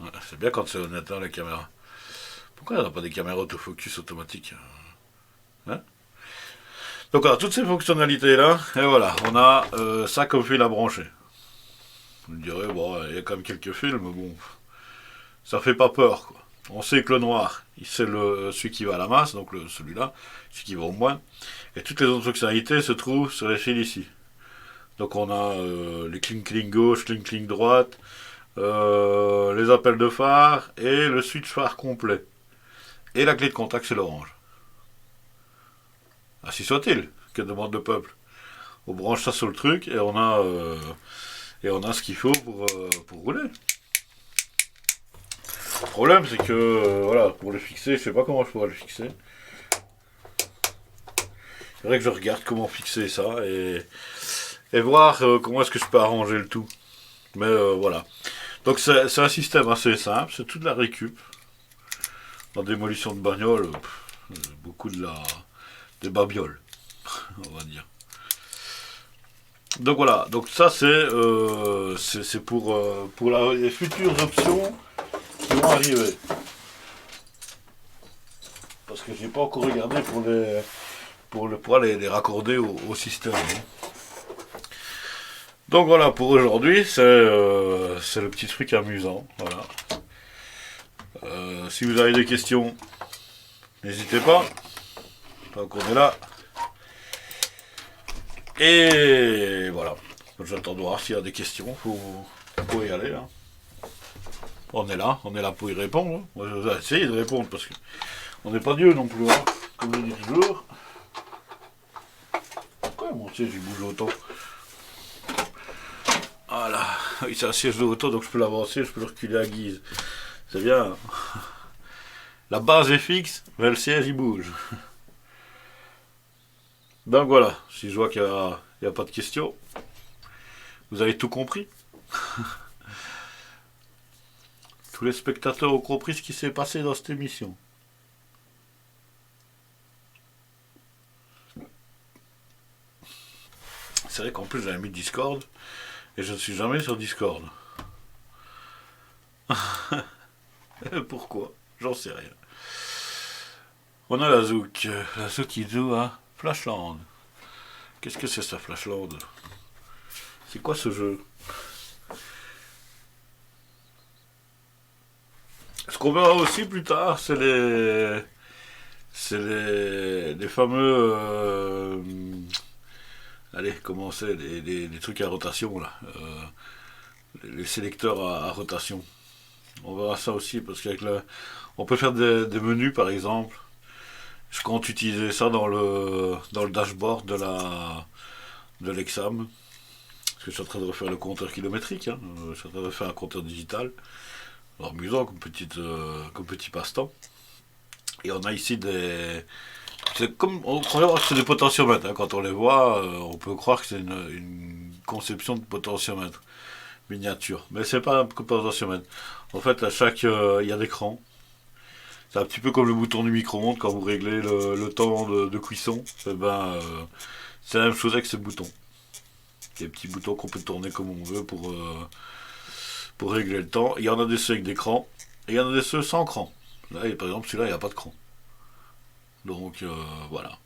Voilà, c'est bien quand c'est honnête, hein, la caméra. Pourquoi il n'y a pas des caméras autofocus automatiques, hein? Donc on a toutes ces fonctionnalités là, et voilà, on a ça comme fil à brancher. Vous me direz, bon, il y a quand même quelques fils, mais bon, ça fait pas peur, quoi. On sait que le noir, c'est celui qui va à la masse, donc celui-là, celui qui va au moins. Et toutes les autres fonctionnalités se trouvent sur les fils ici. Donc on a les cling-cling gauche, cling-cling droite, les appels de phare et le switch phare complet. Et la clé de contact, c'est l'orange. Ainsi soit-il, que demande le peuple. On branche ça sur le truc et on a ce qu'il faut pour rouler. Le problème, c'est que voilà, pour le fixer, je sais pas comment je pourrais le fixer. C'est vrai que je regarde comment fixer ça et voir comment est-ce que je peux arranger le tout. Mais voilà. Donc c'est un système assez simple, c'est toute la récup. En démolition de bagnole, beaucoup des babioles, on va dire. Donc voilà, donc ça c'est pour les futures options qui vont arriver. Parce que j'ai pas encore regardé pour les raccorder au système. Donc voilà, pour aujourd'hui, c'est le petit truc amusant. Voilà. Si vous avez des questions, n'hésitez pas. Donc on est là. Et voilà. J'attends de voir s'il y a des questions. Faut y aller. Hein. On est là pour y répondre. Hein. Je vais essayer de répondre parce que on n'est pas Dieu non plus. Hein. Comme je dis toujours. Pourquoi mon siège il bouge autant? Voilà. Oui, c'est un siège de auto donc je peux l'avancer, je peux le reculer à guise. C'est bien. La base est fixe, mais le siège il bouge. Donc voilà, si je vois qu'il n'y a pas de questions, vous avez tout compris. Tous les spectateurs ont compris ce qui s'est passé dans cette émission. C'est vrai qu'en plus j'avais mis Discord, et je ne suis jamais sur Discord. Pourquoi? J'en sais rien. On a la Zouk qui joue à Flashland. Qu'est-ce que c'est ça, Flashland? C'est quoi ce jeu? Ce qu'on verra aussi plus tard, c'est C'est les fameux... allez, comment c'est, les trucs à rotation, là. Les sélecteurs à rotation. On verra ça aussi, parce qu'avec le... On peut faire des menus, par exemple. Je compte utiliser ça dans le dashboard de l'Exam. Parce que je suis en train de refaire le compteur kilométrique. Hein. Je suis en train de faire un compteur digital. Alors, amusant comme petit passe-temps. Et on a ici des... C'est comme, on croit que c'est des potentiomètres. Hein. Quand on les voit, on peut croire que c'est une conception de potentiomètre miniature. Mais c'est pas un potentiomètre. En fait, à chaque... il y a des crans. C'est un petit peu comme le bouton du micro-ondes quand vous réglez le temps de cuisson. Eh ben, c'est la même chose avec ce bouton. Des petits boutons qu'on peut tourner comme on veut pour régler le temps. Il y en a des ceux avec des crans et il y en a des ceux sans cran. Là, par exemple, celui-là, il n'y a pas de cran. Donc, voilà.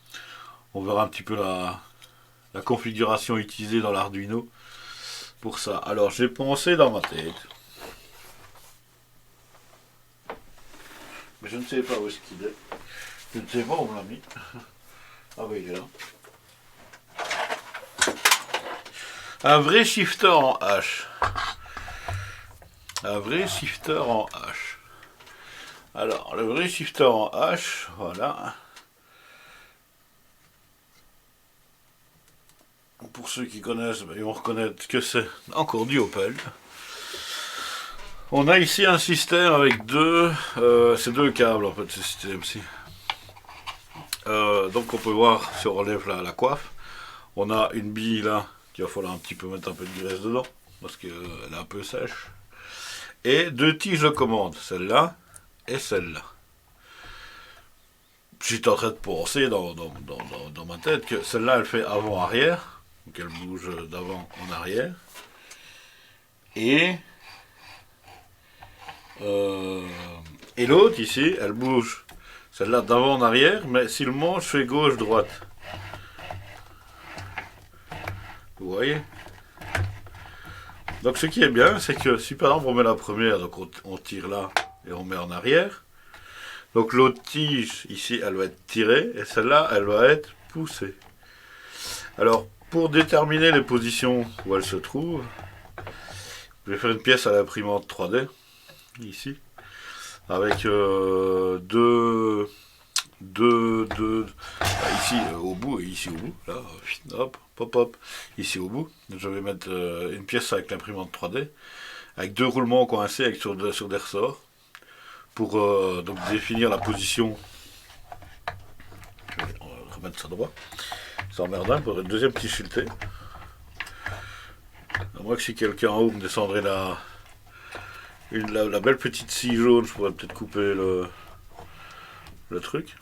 On verra un petit peu la configuration utilisée dans l'Arduino pour ça. Alors, j'ai pensé dans ma tête. Mais je ne sais pas où est-ce qu'il est. Je ne sais pas où on l'a mis. Ah oui, il est là. Un vrai shifter en H. Un vrai shifter en H. Alors, le vrai shifter en H, voilà. Pour ceux qui connaissent, ils vont reconnaître que c'est encore du Opel. On a ici un système avec c'est deux câbles en fait, ce système-ci. Donc on peut voir si on relève la coiffe. On a une bille là, qu'il va falloir un petit peu mettre un peu de graisse dedans, parce qu'elle est un peu sèche. Et deux tiges de commande, celle-là et celle-là. J'étais en train de penser dans ma tête que celle-là elle fait avant-arrière, donc elle bouge d'avant en arrière. Et l'autre ici, elle bouge celle-là d'avant en arrière, mais si le manche fait gauche-droite. Vous voyez? Donc ce qui est bien, c'est que si par exemple on met la première, donc on tire là et on met en arrière. Donc l'autre tige ici, elle va être tirée et celle-là, elle va être poussée. Alors pour déterminer les positions où elle se trouve, je vais faire une pièce à l'imprimante 3D ici avec ici au bout et ici au bout, là, hop, pop, hop, ici au bout. Je vais mettre une pièce avec l'imprimante 3D, avec deux roulements coincés sur des ressorts, pour donc définir la position. On va remettre ça droit. C'est emmerdant pour le deuxième petit fileté. À moins que si quelqu'un en haut me descendrait la belle petite scie jaune, je pourrais peut-être couper le truc.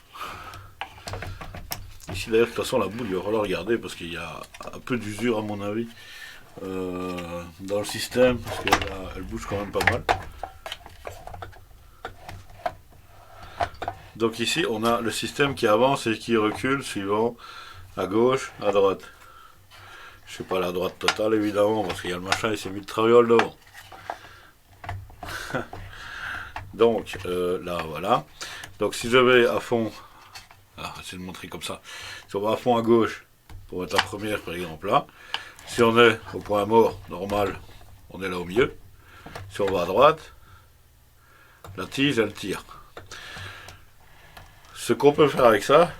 Ici d'ailleurs, de toute façon, la boule, il va falloir regarder parce qu'il y a un peu d'usure à mon avis dans le système, parce qu'elle bouge quand même pas mal. Donc ici, on a le système qui avance et qui recule suivant à gauche, à droite. Je sais pas la droite totale évidemment, parce qu'il y a le machin, il s'est mis de traviole devant. Donc là, voilà. Donc si je vais à fond... Ah, je vais le montrer comme ça. Si on va à fond à gauche, pour mettre la première par exemple là, si on est au point mort normal, on est là au milieu. Si on va à droite, la tige elle tire. Ce qu'on peut faire avec ça,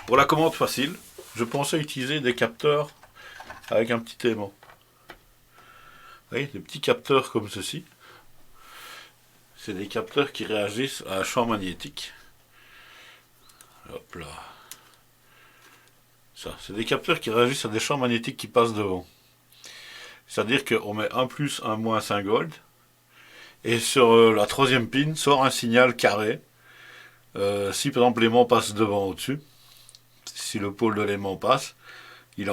pour la commande facile, je pensais utiliser des capteurs avec un petit aimant. Vous voyez, des petits capteurs comme ceci. C'est des capteurs qui réagissent à un champ magnétique. Hop là. Ça, c'est des capteurs qui réagissent à des champs magnétiques qui passent devant. C'est-à-dire qu'on met un plus, un moins 5 volts. Et sur la troisième pin sort un signal carré. Si par exemple l'aimant passe devant au-dessus, si le pôle de l'aimant passe, il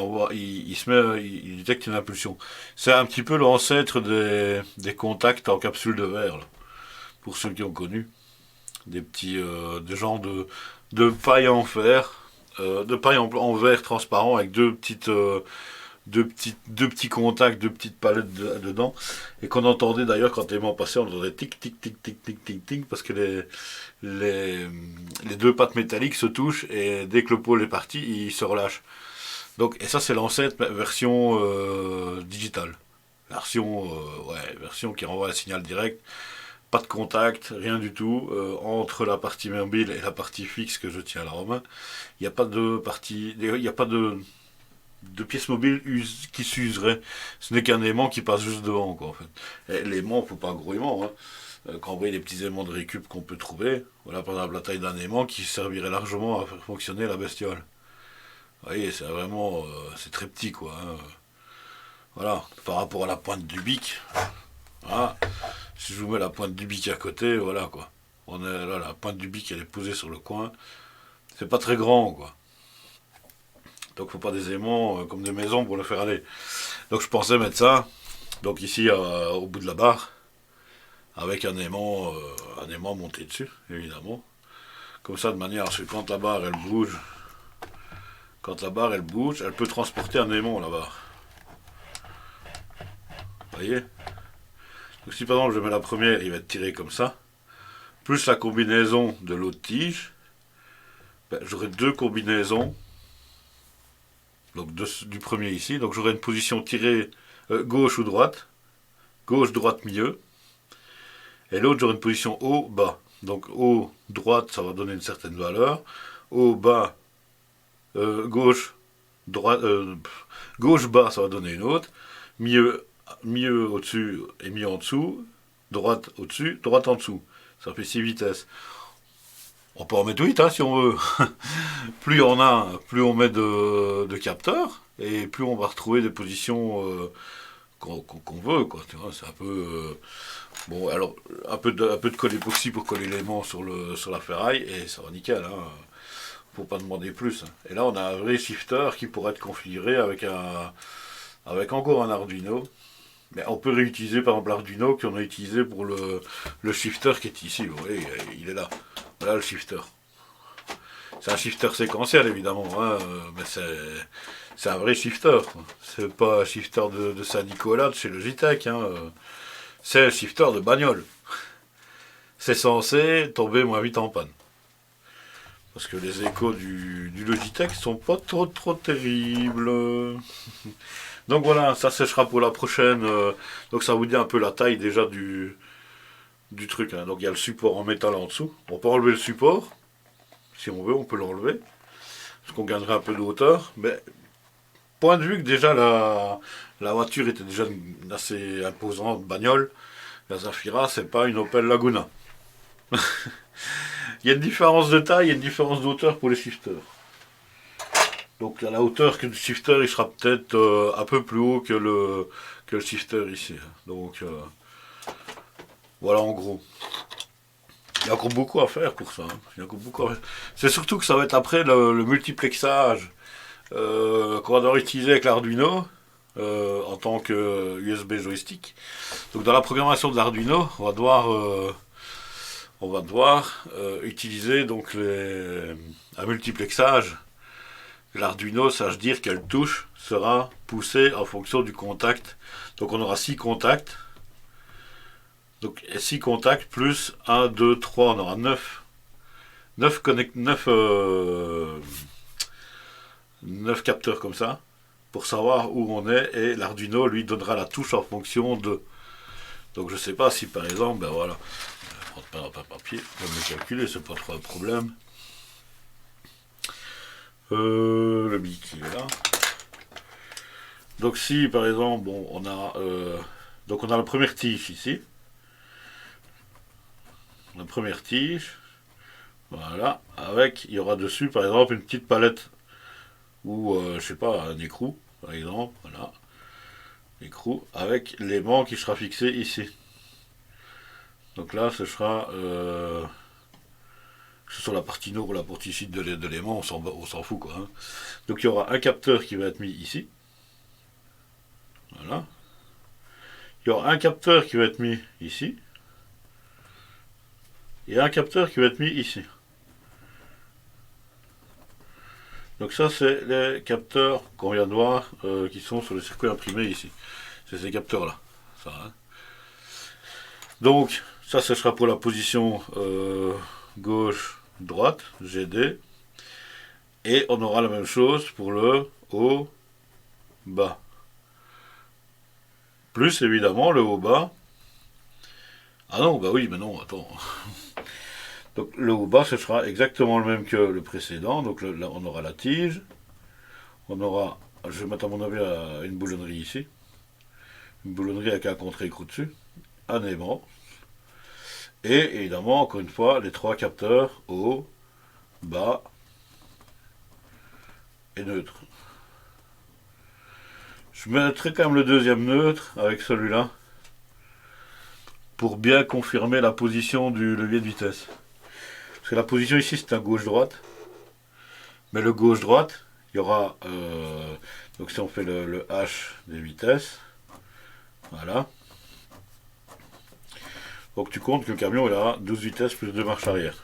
détecte une impulsion. C'est un petit peu l'ancêtre des contacts en capsule de verre, là, pour ceux qui ont connu. Des petits des genres de paille en fer, de paille en verre transparent avec deux petites deux petits contacts, deux petites palettes dedans, et qu'on entendait d'ailleurs quand l'aimant passait, on entendait tic tic tic tic tic tic tic, parce que les, les deux pattes métalliques se touchent, et dès que le pôle est parti, il se relâche. Donc, et ça c'est l'ancêtre version digitale. Version qui renvoie un signal direct, pas de contact, rien du tout, entre la partie mobile et la partie fixe que je tiens à la main. Il n'y a pas de partie, il n'y a pas de pièces mobiles qui s'useraient. Ce n'est qu'un aimant qui passe juste devant, quoi, en fait. Et l'aimant, faut pas un gros aimant, hein. Quand on voit les petits aimants de récup qu'on peut trouver, voilà, par exemple la taille d'un aimant qui servirait largement à faire fonctionner la bestiole. Vous voyez, c'est vraiment, c'est très petit, quoi, hein. Voilà, par rapport à la pointe du bic, voilà. Si je vous mets la pointe du bic à côté, voilà, quoi. On est là, la pointe du bic, elle est posée sur le coin. C'est pas très grand, quoi. Donc faut pas des aimants comme des maisons pour le faire aller. Donc je pensais mettre ça, donc ici au bout de la barre, avec un aimant monté dessus, évidemment. Comme ça, de manière à ce que quand la barre elle bouge, elle peut transporter un aimant là-bas. Vous voyez? Donc si par exemple je mets la première, il va être tiré comme ça, plus la combinaison de l'autre tige, ben, j'aurai deux combinaisons. Donc du premier ici, donc j'aurai une position tirée gauche ou droite, gauche, droite, milieu, et l'autre j'aurai une position haut, bas. Donc haut, droite, ça va donner une certaine valeur, haut, bas, gauche, droite, gauche, bas, ça va donner une autre, milieu au-dessus et milieu en dessous, droite au-dessus, droite en dessous. Ça fait 6 vitesses. On peut en mettre 8 hein, si on veut. Plus on a, plus on met de capteurs, et plus on va retrouver des positions qu'on veut, quoi. Tu vois, c'est un peu. Bon, alors, un peu de colle époxy pour coller l'aimant sur la ferraille, et ça va nickel, hein. Faut pas demander plus, hein. Et là, on a un vrai shifter qui pourrait être configuré avec encore un Arduino. Mais on peut réutiliser par exemple l'Arduino qu'on a utilisé pour le shifter qui est ici. Vous voyez, il est là. Voilà le shifter. C'est un shifter séquentiel évidemment, hein, mais c'est un vrai shifter. C'est pas un shifter de Saint-Nicolas de chez Logitech. Hein, c'est un shifter de bagnole. C'est censé tomber moins vite en panne. Parce que les échos du Logitech sont pas trop terribles. Donc voilà, ça sera pour la prochaine. Donc ça vous dit un peu la taille déjà du truc, hein. Donc il y a le support en métal en dessous. On peut enlever le support. Si on veut, on peut l'enlever. Parce qu'on gagnerait un peu de hauteur. Mais point de vue que déjà la voiture était déjà une assez imposante bagnole, la Zafira, c'est pas une Opel Laguna. Il y a une différence de taille et une différence de hauteur pour les shifters. Donc à la hauteur que le shifter, il sera peut-être un peu plus haut que le shifter ici. Donc voilà en gros. Il y a encore beaucoup à faire pour ça, hein. Il y a encore beaucoup à faire. C'est surtout que ça va être après le multiplexage qu'on va devoir utiliser avec l'Arduino en tant que USB joystick. Donc dans la programmation de l'Arduino, on va devoir utiliser donc un multiplexage. L'Arduino sache dire quelle touche sera poussée en fonction du contact. Donc on aura 6 contacts. Donc 6 contacts plus 1, 2, 3, on aura 9. 9 capteurs comme ça, pour savoir où on est, et l'Arduino lui donnera la touche en fonction de. Donc je sais pas si par exemple, ben voilà, je vais prendre un papier, je vais me calculer, c'est pas trop un problème. Le bic il est là. Donc si par exemple, bon, donc on a la première tige ici. La première tige, voilà, avec, il y aura dessus par exemple une petite palette, ou je sais pas, un écrou, par exemple, voilà, écrou, avec l'aimant qui sera fixé ici. Donc là, ce sera, que ce soit la partie nord ou la partie sud de l'aimant, on s'en fout quoi, hein. Donc il y aura un capteur qui va être mis ici, voilà. Il y aura un capteur qui va être mis ici, et un capteur qui va être mis ici. Donc ça, c'est les capteurs qu'on vient de voir qui sont sur le circuit imprimé ici. C'est ces capteurs-là. Ça, hein. Donc, ça, ce sera pour la position gauche-droite, GD. Et on aura la même chose pour le haut-bas. Plus évidemment le haut-bas. Ah non, bah oui, mais non, attends. Donc le haut-bas, ce sera exactement le même que le précédent. Donc là, on aura la tige. On aura, je vais mettre à mon avis une boulonnerie ici. Une boulonnerie avec un contre-écrou dessus. Un aimant. Et évidemment, encore une fois, les trois capteurs haut, bas et neutre. Je mettrai quand même le deuxième neutre avec celui-là pour bien confirmer la position du levier de vitesse. Parce que la position ici c'est un gauche-droite. Mais le gauche-droite, il y aura... donc si on fait le H des vitesses, voilà. Donc tu comptes que le camion il a 12 vitesses plus 2 marches arrière.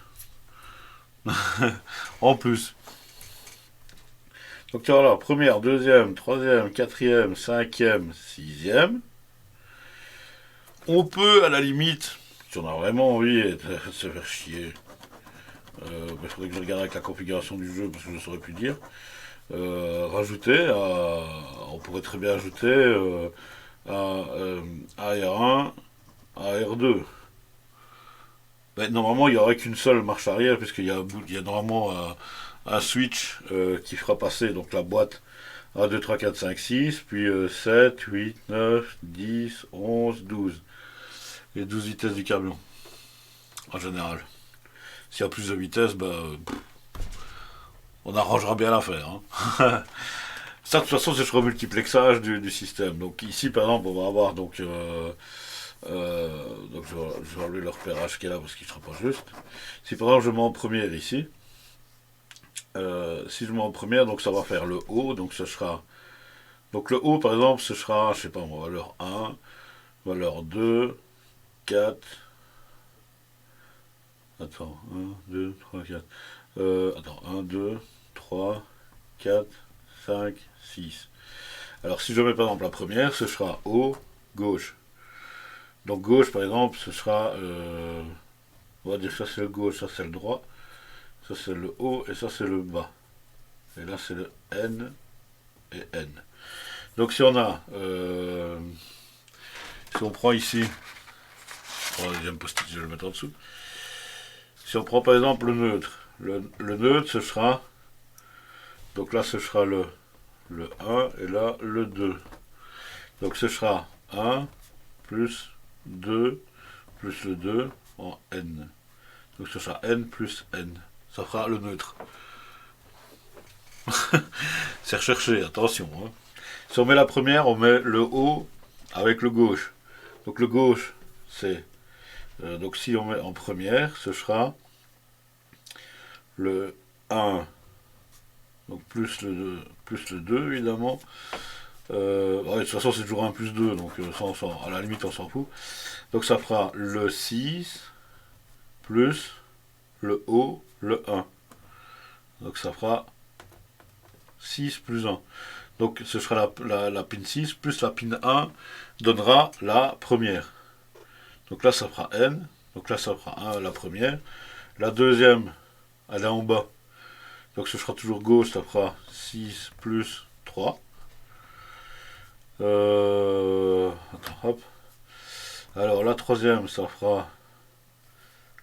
En plus. Donc tu as là, première, deuxième, troisième, quatrième, cinquième, sixième. On peut, à la limite, si on a vraiment envie de se faire chier, il faudrait que je regarde avec la configuration du jeu parce que je ne saurais plus dire, rajouter, on pourrait très bien ajouter à R1, à R2. Ben, normalement, il n'y aurait qu'une seule marche arrière puisqu'il y a normalement un switch qui fera passer donc la boîte 1, 2, 3, 4, 5, 6, puis 7, 8, 9, 10, 11, 12. Les 12 vitesses du camion, en général. S'il y a plus de vitesse, on arrangera bien l'affaire. Hein. Ça, de toute façon, c'est sur le multiplexage du système. Donc ici, par exemple, on va avoir donc je vais enlever le repérage qui est là parce qu'il ne sera pas juste. Si par exemple je mets en première ici, si je mets en première, donc ça va faire le haut, donc ce sera. Donc le haut par exemple, ce sera, je sais pas moi, valeur 1, valeur 2, 4. Attends, 1, 2, 3, 4. Attends, 1, 2, 3, 4, 5, 6. Alors si je mets par exemple la première, ce sera haut, gauche. Donc gauche par exemple, ce sera, on va dire ça c'est le gauche, ça c'est le droit, ça c'est le haut et ça c'est le bas. Et là c'est le N et N. Donc si on a, si on prend ici, le deuxième post-it je vais le mettre en dessous. Si on prend par exemple le neutre, le neutre ce sera, donc là ce sera le 1 et là le 2. Donc ce sera 1 plus 2 plus le 2 en N. Donc ce sera N plus N. Ça fera le neutre. C'est recherché, attention. Hein. Si on met la première, on met le haut avec le gauche. Donc le gauche, c'est... donc si on met en première, ce sera le 1, donc plus le 2 évidemment. Ouais, de toute façon c'est toujours 1 plus 2, donc à la limite on s'en fout. Donc ça fera le 6 plus le haut, le 1. Donc ça fera 6 plus 1. Donc ce sera la pin 6 plus la pin 1 donnera la première. Donc là ça fera N. Donc là ça fera 1 la première. La deuxième, elle est en bas. Donc ce sera toujours gauche, ça fera 6 plus 3. Attends, hop. Alors la troisième, ça fera...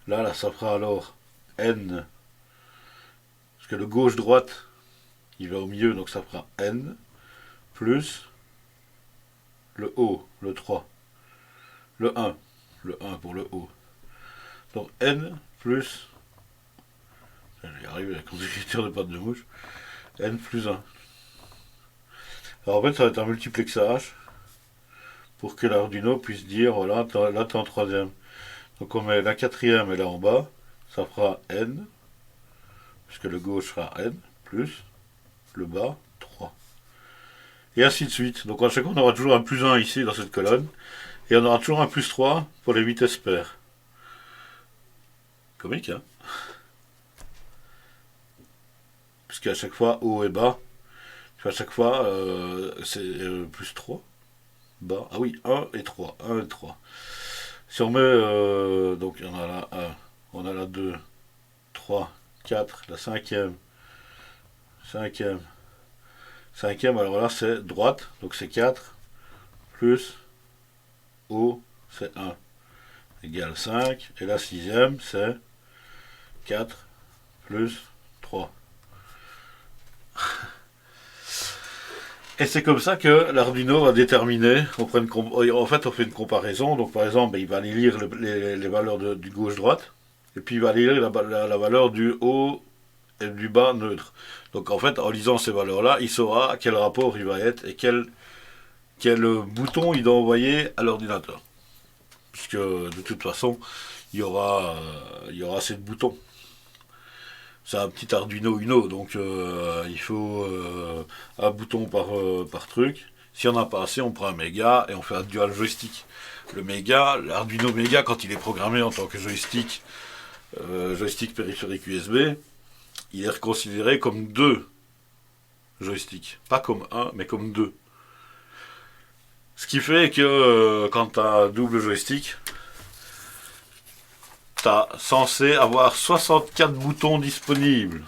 Là, ça fera alors N. Parce que le gauche-droite, il va au milieu, donc ça fera N. Plus le haut, le 3. Le 1. Le 1 pour le haut. Donc N plus... Je vais y arriver avec l'écriture de patte de mouche. N plus 1. Alors en fait, ça va être un multiplexage pour que l'Arduino puisse dire, voilà, là t'es en troisième. Donc on met la quatrième et là en bas, ça fera N, puisque le gauche sera N, plus le bas 3. Et ainsi de suite. Donc à chaque fois on aura toujours un plus 1 ici dans cette colonne, et on aura toujours un plus 3 pour les vitesses paires. Comique, hein? puisqu'à chaque fois haut et bas, à chaque fois c'est plus 3 bas, ah oui, 1 et 3, 1 et 3. Si on met, donc on a la 1, on a la 2, 3, 4, la cinquième, cinquième, cinquième, alors là c'est droite, donc c'est 4, plus haut, c'est 1, égale 5, et la sixième c'est 4, plus 3. Et c'est comme ça que l'Arduino va déterminer, en fait on fait une comparaison, donc par exemple il va aller lire les valeurs du gauche-droite, et puis il va aller lire la valeur du haut et du bas neutre. Donc en fait en lisant ces valeurs-là, il saura quel rapport il va être et quel bouton il doit envoyer à l'ordinateur. Puisque de toute façon il y aura assez de boutons. C'est un petit Arduino Uno, donc il faut un bouton par truc. Si on n'a pas assez, on prend un méga et on fait un dual joystick. L'Arduino méga, quand il est programmé en tant que joystick, joystick périphérique USB, il est considéré comme 2 joysticks. Pas comme un, mais comme 2. Ce qui fait que quand tu as un double joystick, t'as censé avoir 64 boutons disponibles.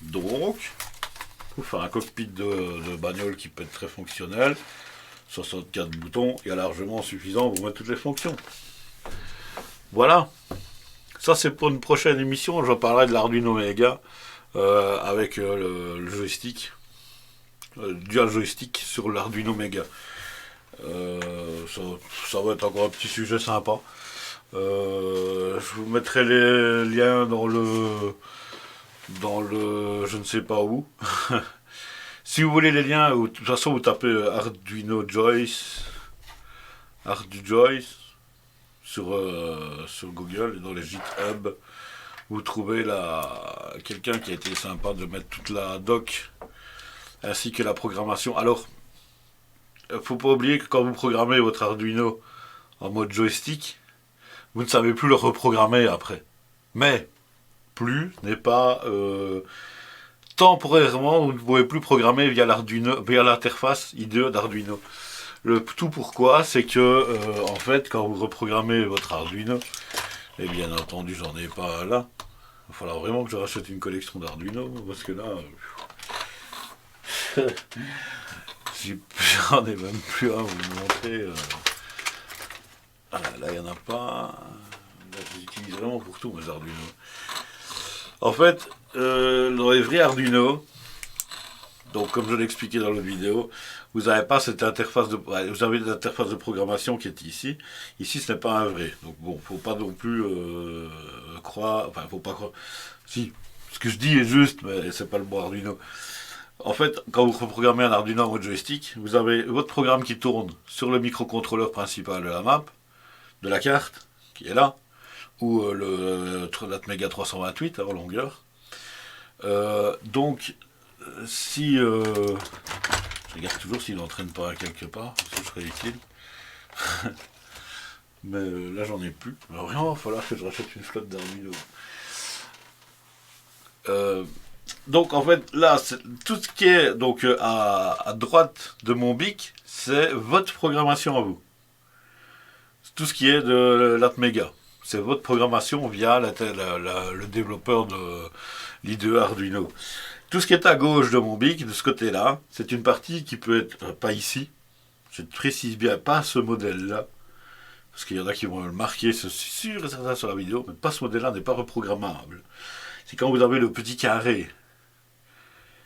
Donc, pour faire un cockpit de bagnole qui peut être très fonctionnel, 64 boutons est largement suffisant pour mettre toutes les fonctions. Voilà. Ça c'est pour une prochaine émission, je parlerai de l'Arduino Mega avec le joystick, dual joystick sur l'Arduino Mega. Ça va être encore un petit sujet sympa. Je vous mettrai les liens dans le je ne sais pas où. Si vous voulez les liens, de toute façon vous tapez Arduino Joyce sur Google et dans les GitHub vous trouvez quelqu'un qui a été sympa de mettre toute la doc ainsi que la programmation. Alors faut pas oublier que quand vous programmez votre Arduino en mode joystick, vous ne savez plus le reprogrammer après. Mais plus n'est pas temporairement, vous ne pouvez plus programmer via l'interface IDE d'Arduino. Le tout pourquoi, c'est que en fait, quand vous reprogrammez votre Arduino, et bien entendu, j'en ai pas là. Il va falloir vraiment que je rachète une collection d'Arduino parce que là, j'en ai même plus à vous montrer. Ah, là, il n'y en a pas. Là, je les utilise vraiment pour tout, mes Arduino. En fait, dans les vrais Arduino, donc comme je l'ai expliqué dans l'autre vidéo, vous n'avez pas cette interface vous avez l'interface de programmation qui est ici. Ici, ce n'est pas un vrai. Donc bon, faut pas non plus croire. Enfin, faut pas croire. Si, ce que je dis est juste, mais c'est pas le bon Arduino. En fait, quand vous reprogrammez un Arduino en mode joystick, vous avez votre programme qui tourne sur le microcontrôleur principal de la map, de la carte, qui est là, ou le Atmega 328 en longueur. Donc, si... je regarde toujours s'il n'entraîne pas quelque part, parce que ce serait utile. Mais là, j'en ai plus. Alors, vraiment, il va falloir que je rachète une flotte d'Arduino. Donc, en fait, là, tout ce qui est donc, à droite de mon bic, c'est votre programmation à vous. Tout ce qui est de l'Atmega. C'est votre programmation via le développeur de l'IDE Arduino. Tout ce qui est à gauche de mon bic, de ce côté-là, c'est une partie qui peut être, pas ici, je précise bien, pas ce modèle-là, parce qu'il y en a qui vont le marquer, c'est sûr et certain sur la vidéo, mais pas ce modèle-là n'est pas reprogrammable. C'est quand vous avez le petit carré.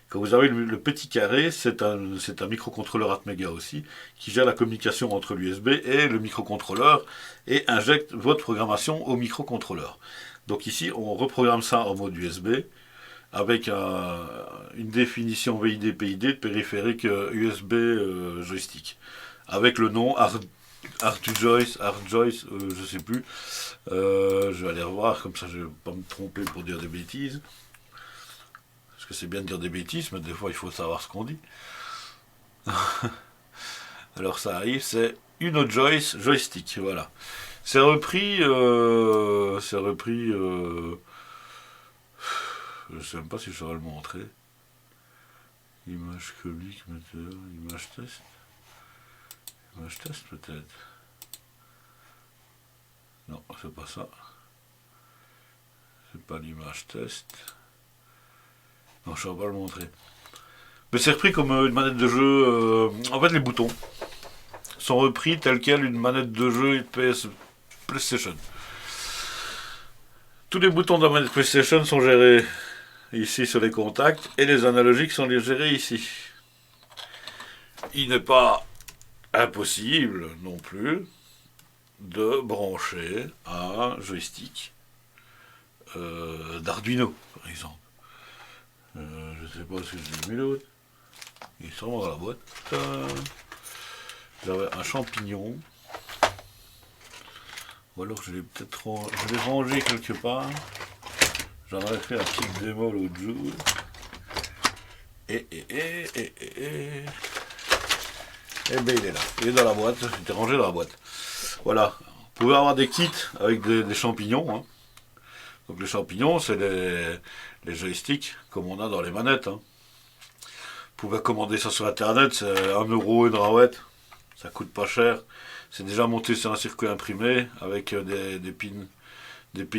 Quand vous avez le petit carré, c'est un microcontrôleur Atmega aussi, qui gère la communication entre l'USB et le microcontrôleur, et injecte votre programmation au microcontrôleur. Donc ici, on reprogramme ça en mode USB, avec une définition VID-PID de périphérique USB joystick, avec le nom ArduJoyce, je sais plus. Je vais aller revoir, comme ça je ne vais pas me tromper pour dire des bêtises. Parce que c'est bien de dire des bêtises, mais des fois il faut savoir ce qu'on dit. Alors ça arrive, c'est UnoJoyce joystick, voilà. C'est repris Je sais même pas si je saurais le montrer. Image comique, metteur, image test. Image test peut-être. Non, c'est pas ça. C'est pas l'image test. Non, je ne saurais pas le montrer. Mais c'est repris comme une manette de jeu. En fait, les boutons sont repris tels quels une manette de jeu PlayStation. Tous les boutons de la manette PlayStation sont gérés ici sur les contacts et les analogiques sont gérés ici. Il n'est pas impossible non plus de brancher un joystick d'Arduino, par exemple. Je ne sais pas si j'ai mis l'autre. Il est sûrement dans la boîte. J'avais un champignon. Ou alors je l'ai peut-être rangé quelque part. J'en avais fait un petit démo l'autre jour. Et ben il est là. Il est dans la boîte. Il était rangé dans la boîte. Voilà. Vous pouvez avoir des kits avec des champignons. Hein. Donc les champignons, c'est les joysticks comme on a dans les manettes. Hein. Vous pouvez commander ça sur internet, c'est 1€ une rouette. Ça coûte pas cher. C'est déjà monté sur un circuit imprimé avec des pins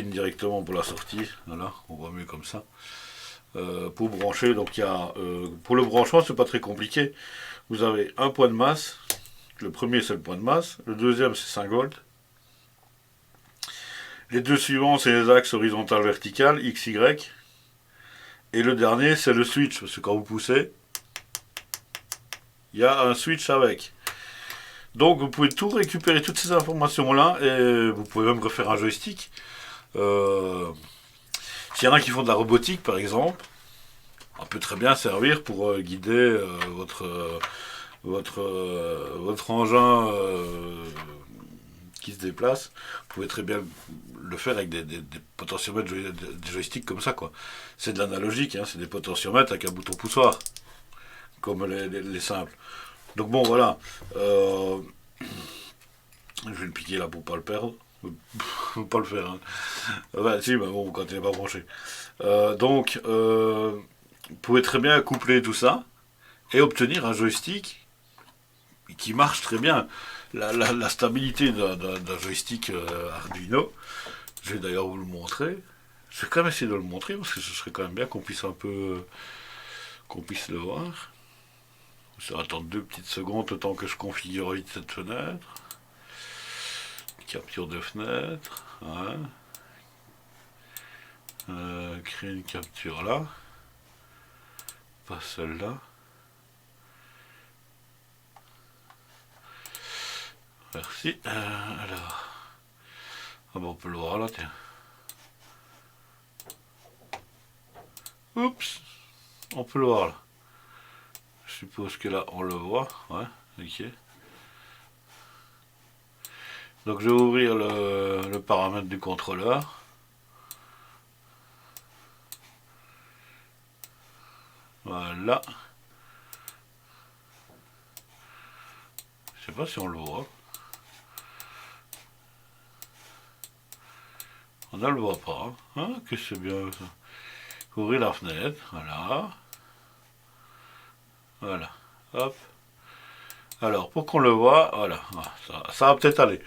directement pour la sortie. Voilà, on voit mieux comme ça. Pour brancher, donc il y a pour le branchement, c'est pas très compliqué. Vous avez un point de masse. Le premier c'est le point de masse. Le deuxième c'est 5 volts. Les deux suivants c'est les axes horizontal vertical, X, Y. Et le dernier c'est le switch, parce que quand vous poussez, il y a un switch avec. Donc vous pouvez tout récupérer, toutes ces informations là, et vous pouvez même refaire un joystick. S'il y en a qui font de la robotique par exemple, on peut très bien servir pour guider votre engin qui se déplace. Vous pouvez très bien le faire avec des potentiomètres, des joysticks comme ça quoi. C'est de l'analogique, hein, c'est des potentiomètres avec un bouton poussoir, comme les simples. Donc bon voilà, je vais le piquer là pour pas le perdre, pas le faire. Hein. Bah, si, mais bon quand il n'est pas branché. Vous pouvez très bien coupler tout ça et obtenir un joystick qui marche très bien. La stabilité d'un joystick Arduino, je vais d'ailleurs vous le montrer. Je vais quand même essayer de le montrer parce que ce serait quand même bien qu'on puisse qu'on puisse le voir. Ça va attendre 2 petites secondes le temps que je configure vite cette fenêtre. Capture de fenêtre. Ouais. Créer une capture là. Pas celle-là. Merci. Alors. Ah bon, on peut le voir là, tiens. Oups. On peut le voir là. Je suppose que là on le voit, ouais, ok. Donc je vais ouvrir le paramètre du contrôleur. Voilà. Je sais pas si on le voit. On ne le voit pas. Hein, que c'est bien ça. Ouvrir la fenêtre, voilà. Voilà, hop. Alors, pour qu'on le voit, voilà, ça va peut-être aller.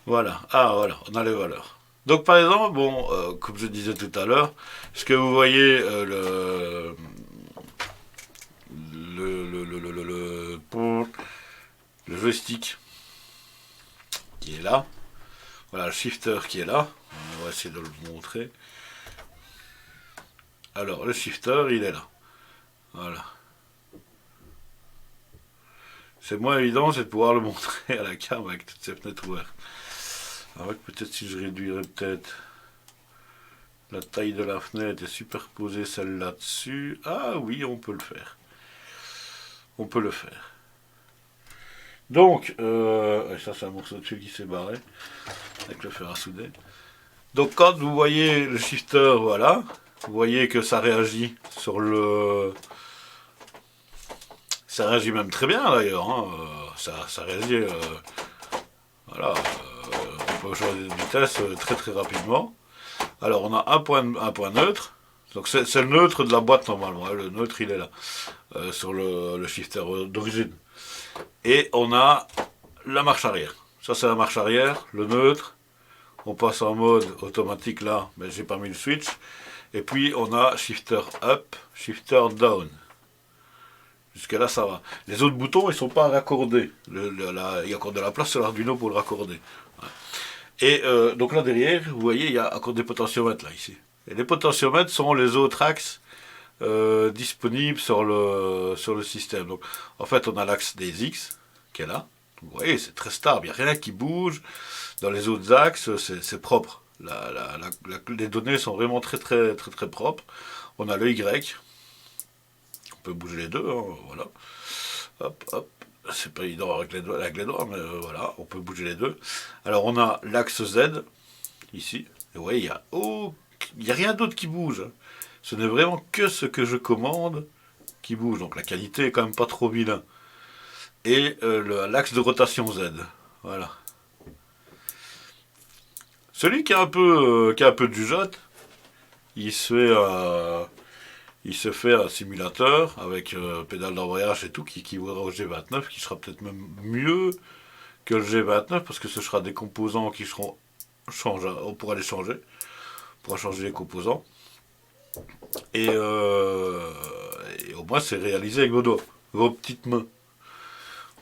Voilà, ah voilà, on a les valeurs. Donc par exemple, bon, comme je disais tout à l'heure, ce que vous voyez, le joystick qui est là, voilà, le shifter qui est là, on va essayer de le montrer. Alors, le shifter, il est là. Voilà. C'est moins évident, c'est de pouvoir le montrer à la cam avec toutes ces fenêtres ouvertes. Avec peut-être si je réduirais peut-être la taille de la fenêtre et superposer celle là-dessus. Ah oui, on peut le faire. On peut le faire. Donc, ça c'est un morceau de fil qui s'est barré avec le fer à souder. Donc quand vous voyez le shifter, voilà, vous voyez que ça réagit sur le... Ça réagit même très bien d'ailleurs, hein. Ça réagit, voilà, on peut changer de vitesse très très rapidement. Alors on a un point neutre, donc c'est le neutre de la boîte normalement, hein, le neutre il est là, sur le shifter d'origine. Et on a la marche arrière. Ça c'est la marche arrière, le neutre. On passe en mode automatique là, mais j'ai pas mis le switch. Et puis on a shifter up, shifter down. Jusque là ça va. Les autres boutons ils sont pas raccordés. Il y a encore de la place sur l'Arduino pour le raccorder. Et donc là derrière, vous voyez, il y a encore des potentiomètres là ici. Et les potentiomètres sont les autres axes disponibles sur le système. Donc en fait on a l'axe des X qui est là. Vous voyez, c'est très stable, il n'y a rien qui bouge. Dans les autres axes, c'est propre. Les données sont vraiment très propres. On a le Y. On peut bouger les deux, hein, voilà. Hop, hop. C'est pas évident avec les doigts, mais voilà, on peut bouger les deux. Alors on a l'axe Z, ici. Et vous voyez, il n'y a rien d'autre qui bouge. Ce n'est vraiment que ce que je commande qui bouge. Donc la qualité est quand même pas trop vilain. Et l'axe de rotation Z. Voilà. Celui qui a un peu de jugeote, il se fait un simulateur avec pédale d'embrayage et tout qui équivaudra au G29, qui sera peut-être même mieux que le G29 parce que ce sera des composants qui seront changeables. On pourra les changer. On pourra changer les composants. Et au moins c'est réalisé avec vos doigts, vos petites mains.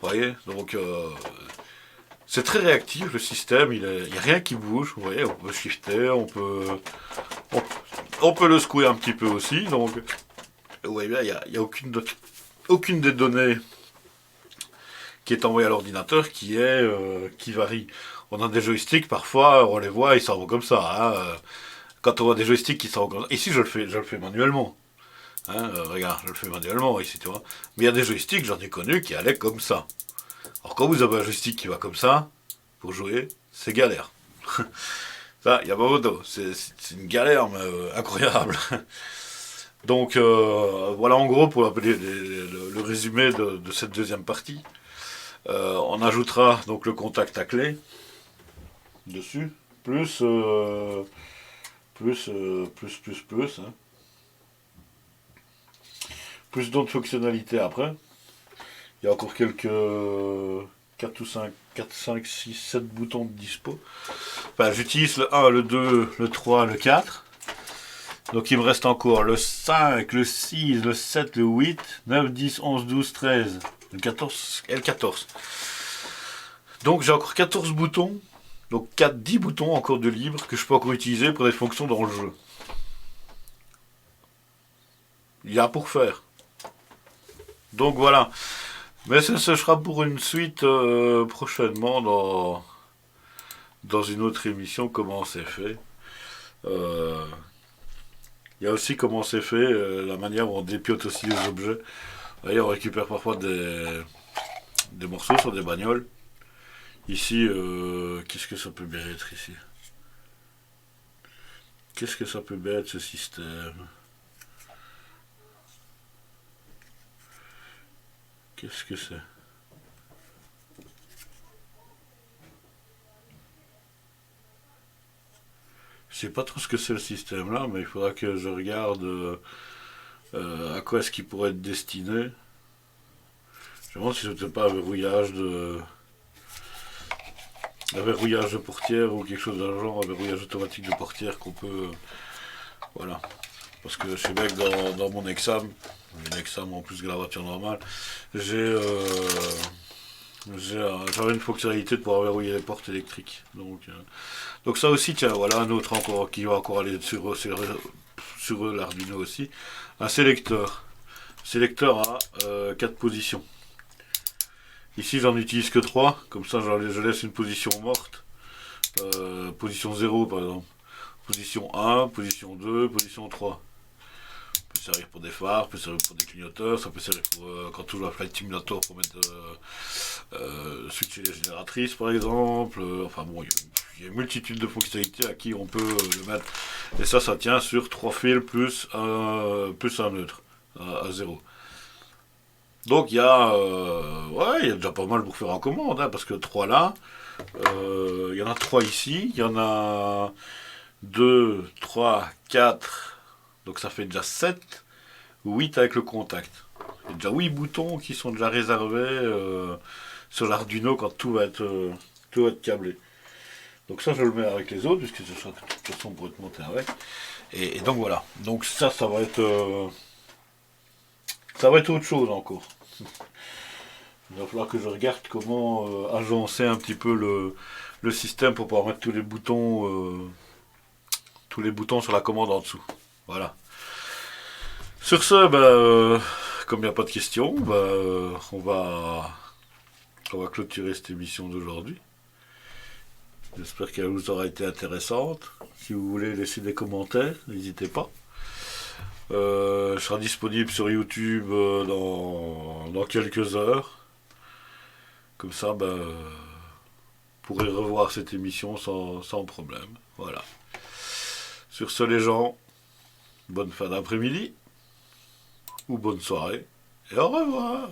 Vous voyez, donc c'est très réactif le système, il n'y a rien qui bouge, vous voyez, on peut shifter, on peut le secouer un petit peu aussi, donc vous voyez bien, il n'y a aucune des données qui est envoyée à l'ordinateur qui varie. On a des joysticks, parfois on les voit, ils s'en vont comme ça. Hein, quand on voit des joysticks qui s'en vont comme ça, ici je le fais manuellement. Hein, regarde, je le fais manuellement ici, tu vois. Mais il y a des joysticks, j'en ai connu, qui allaient comme ça. Alors quand vous avez un joystick qui va comme ça, pour jouer, c'est galère. Ça, il n'y a pas photo. C'est une galère, mais incroyable. Donc voilà en gros pour le résumé de cette deuxième partie. On ajoutera donc le contact à clé dessus, plus, hein. Plus d'autres fonctionnalités après. Il y a encore quelques 4 ou 5, 4, 5, 6, 7 boutons de dispo. Enfin, j'utilise le 1, le 2, le 3, le 4. Donc il me reste encore le 5, le 6, le 7, le 8, 9, 10, 11, 12, 13, le 14 et le 14. Donc j'ai encore 14 boutons. Donc 10 boutons encore de libre que je peux encore utiliser pour des fonctions dans le jeu. Il y a pour faire. Donc voilà. Mais ce sera pour une suite prochainement dans une autre émission, comment c'est fait. Il y a aussi comment c'est fait, la manière où on dépiote aussi les objets. Vous voyez, on récupère parfois des morceaux sur des bagnoles. Ici, qu'est-ce que ça peut bien être ici? Qu'est-ce que ça peut bien être ce système? Qu'est-ce que c'est? Je sais pas trop ce que c'est le système là, mais il faudra que je regarde à quoi est-ce qu'il pourrait être destiné. Je me demande si c'était pas un verrouillage de portière ou quelque chose d'un genre, un verrouillage automatique de portière qu'on peut... voilà. Parce que je sais bien que dans mon examen, une examen en plus que la voiture normale, j'avais une fonctionnalité de pouvoir verrouiller les portes électriques. Donc ça aussi, tiens, voilà un autre encore qui va encore aller sur l'Arduino aussi. Un sélecteur. Sélecteur à 4 positions. Ici j'en utilise que 3, comme ça je laisse une position morte. Position 0 par exemple. Position 1, position 2, position 3. Ça peut servir pour des phares, ça peut servir pour des clignoteurs, ça peut servir pour quand on joue à Flight Simulator pour mettre switcher les génératrices par exemple. Enfin bon, il y a une multitude de fonctionnalités à qui on peut le mettre. Et ça tient sur 3 fils plus un neutre à 0. Donc il y a déjà pas mal pour faire en commande, hein, parce que 3 là, il y en a 3 ici, il y en a 2, 3, 4, donc ça fait déjà 7, 8 avec le contact. Il y a déjà 8 boutons qui sont déjà réservés sur l'Arduino quand tout va être câblé. Donc ça je le mets avec les autres, puisque ce sera de toute façon pour être monté avec. Et donc voilà. Donc ça va être autre chose encore. Il va falloir que je regarde comment agencer un petit peu le système pour pouvoir mettre tous les boutons sur la commande en dessous. Voilà. Sur ce, comme il n'y a pas de questions, on va clôturer cette émission d'aujourd'hui. J'espère qu'elle vous aura été intéressante. Si vous voulez laisser des commentaires, n'hésitez pas. Je serai disponible sur YouTube dans quelques heures. Comme ça, vous pourrez revoir cette émission sans problème. Voilà. Sur ce, les gens, bonne fin d'après-midi ou bonne soirée et au revoir.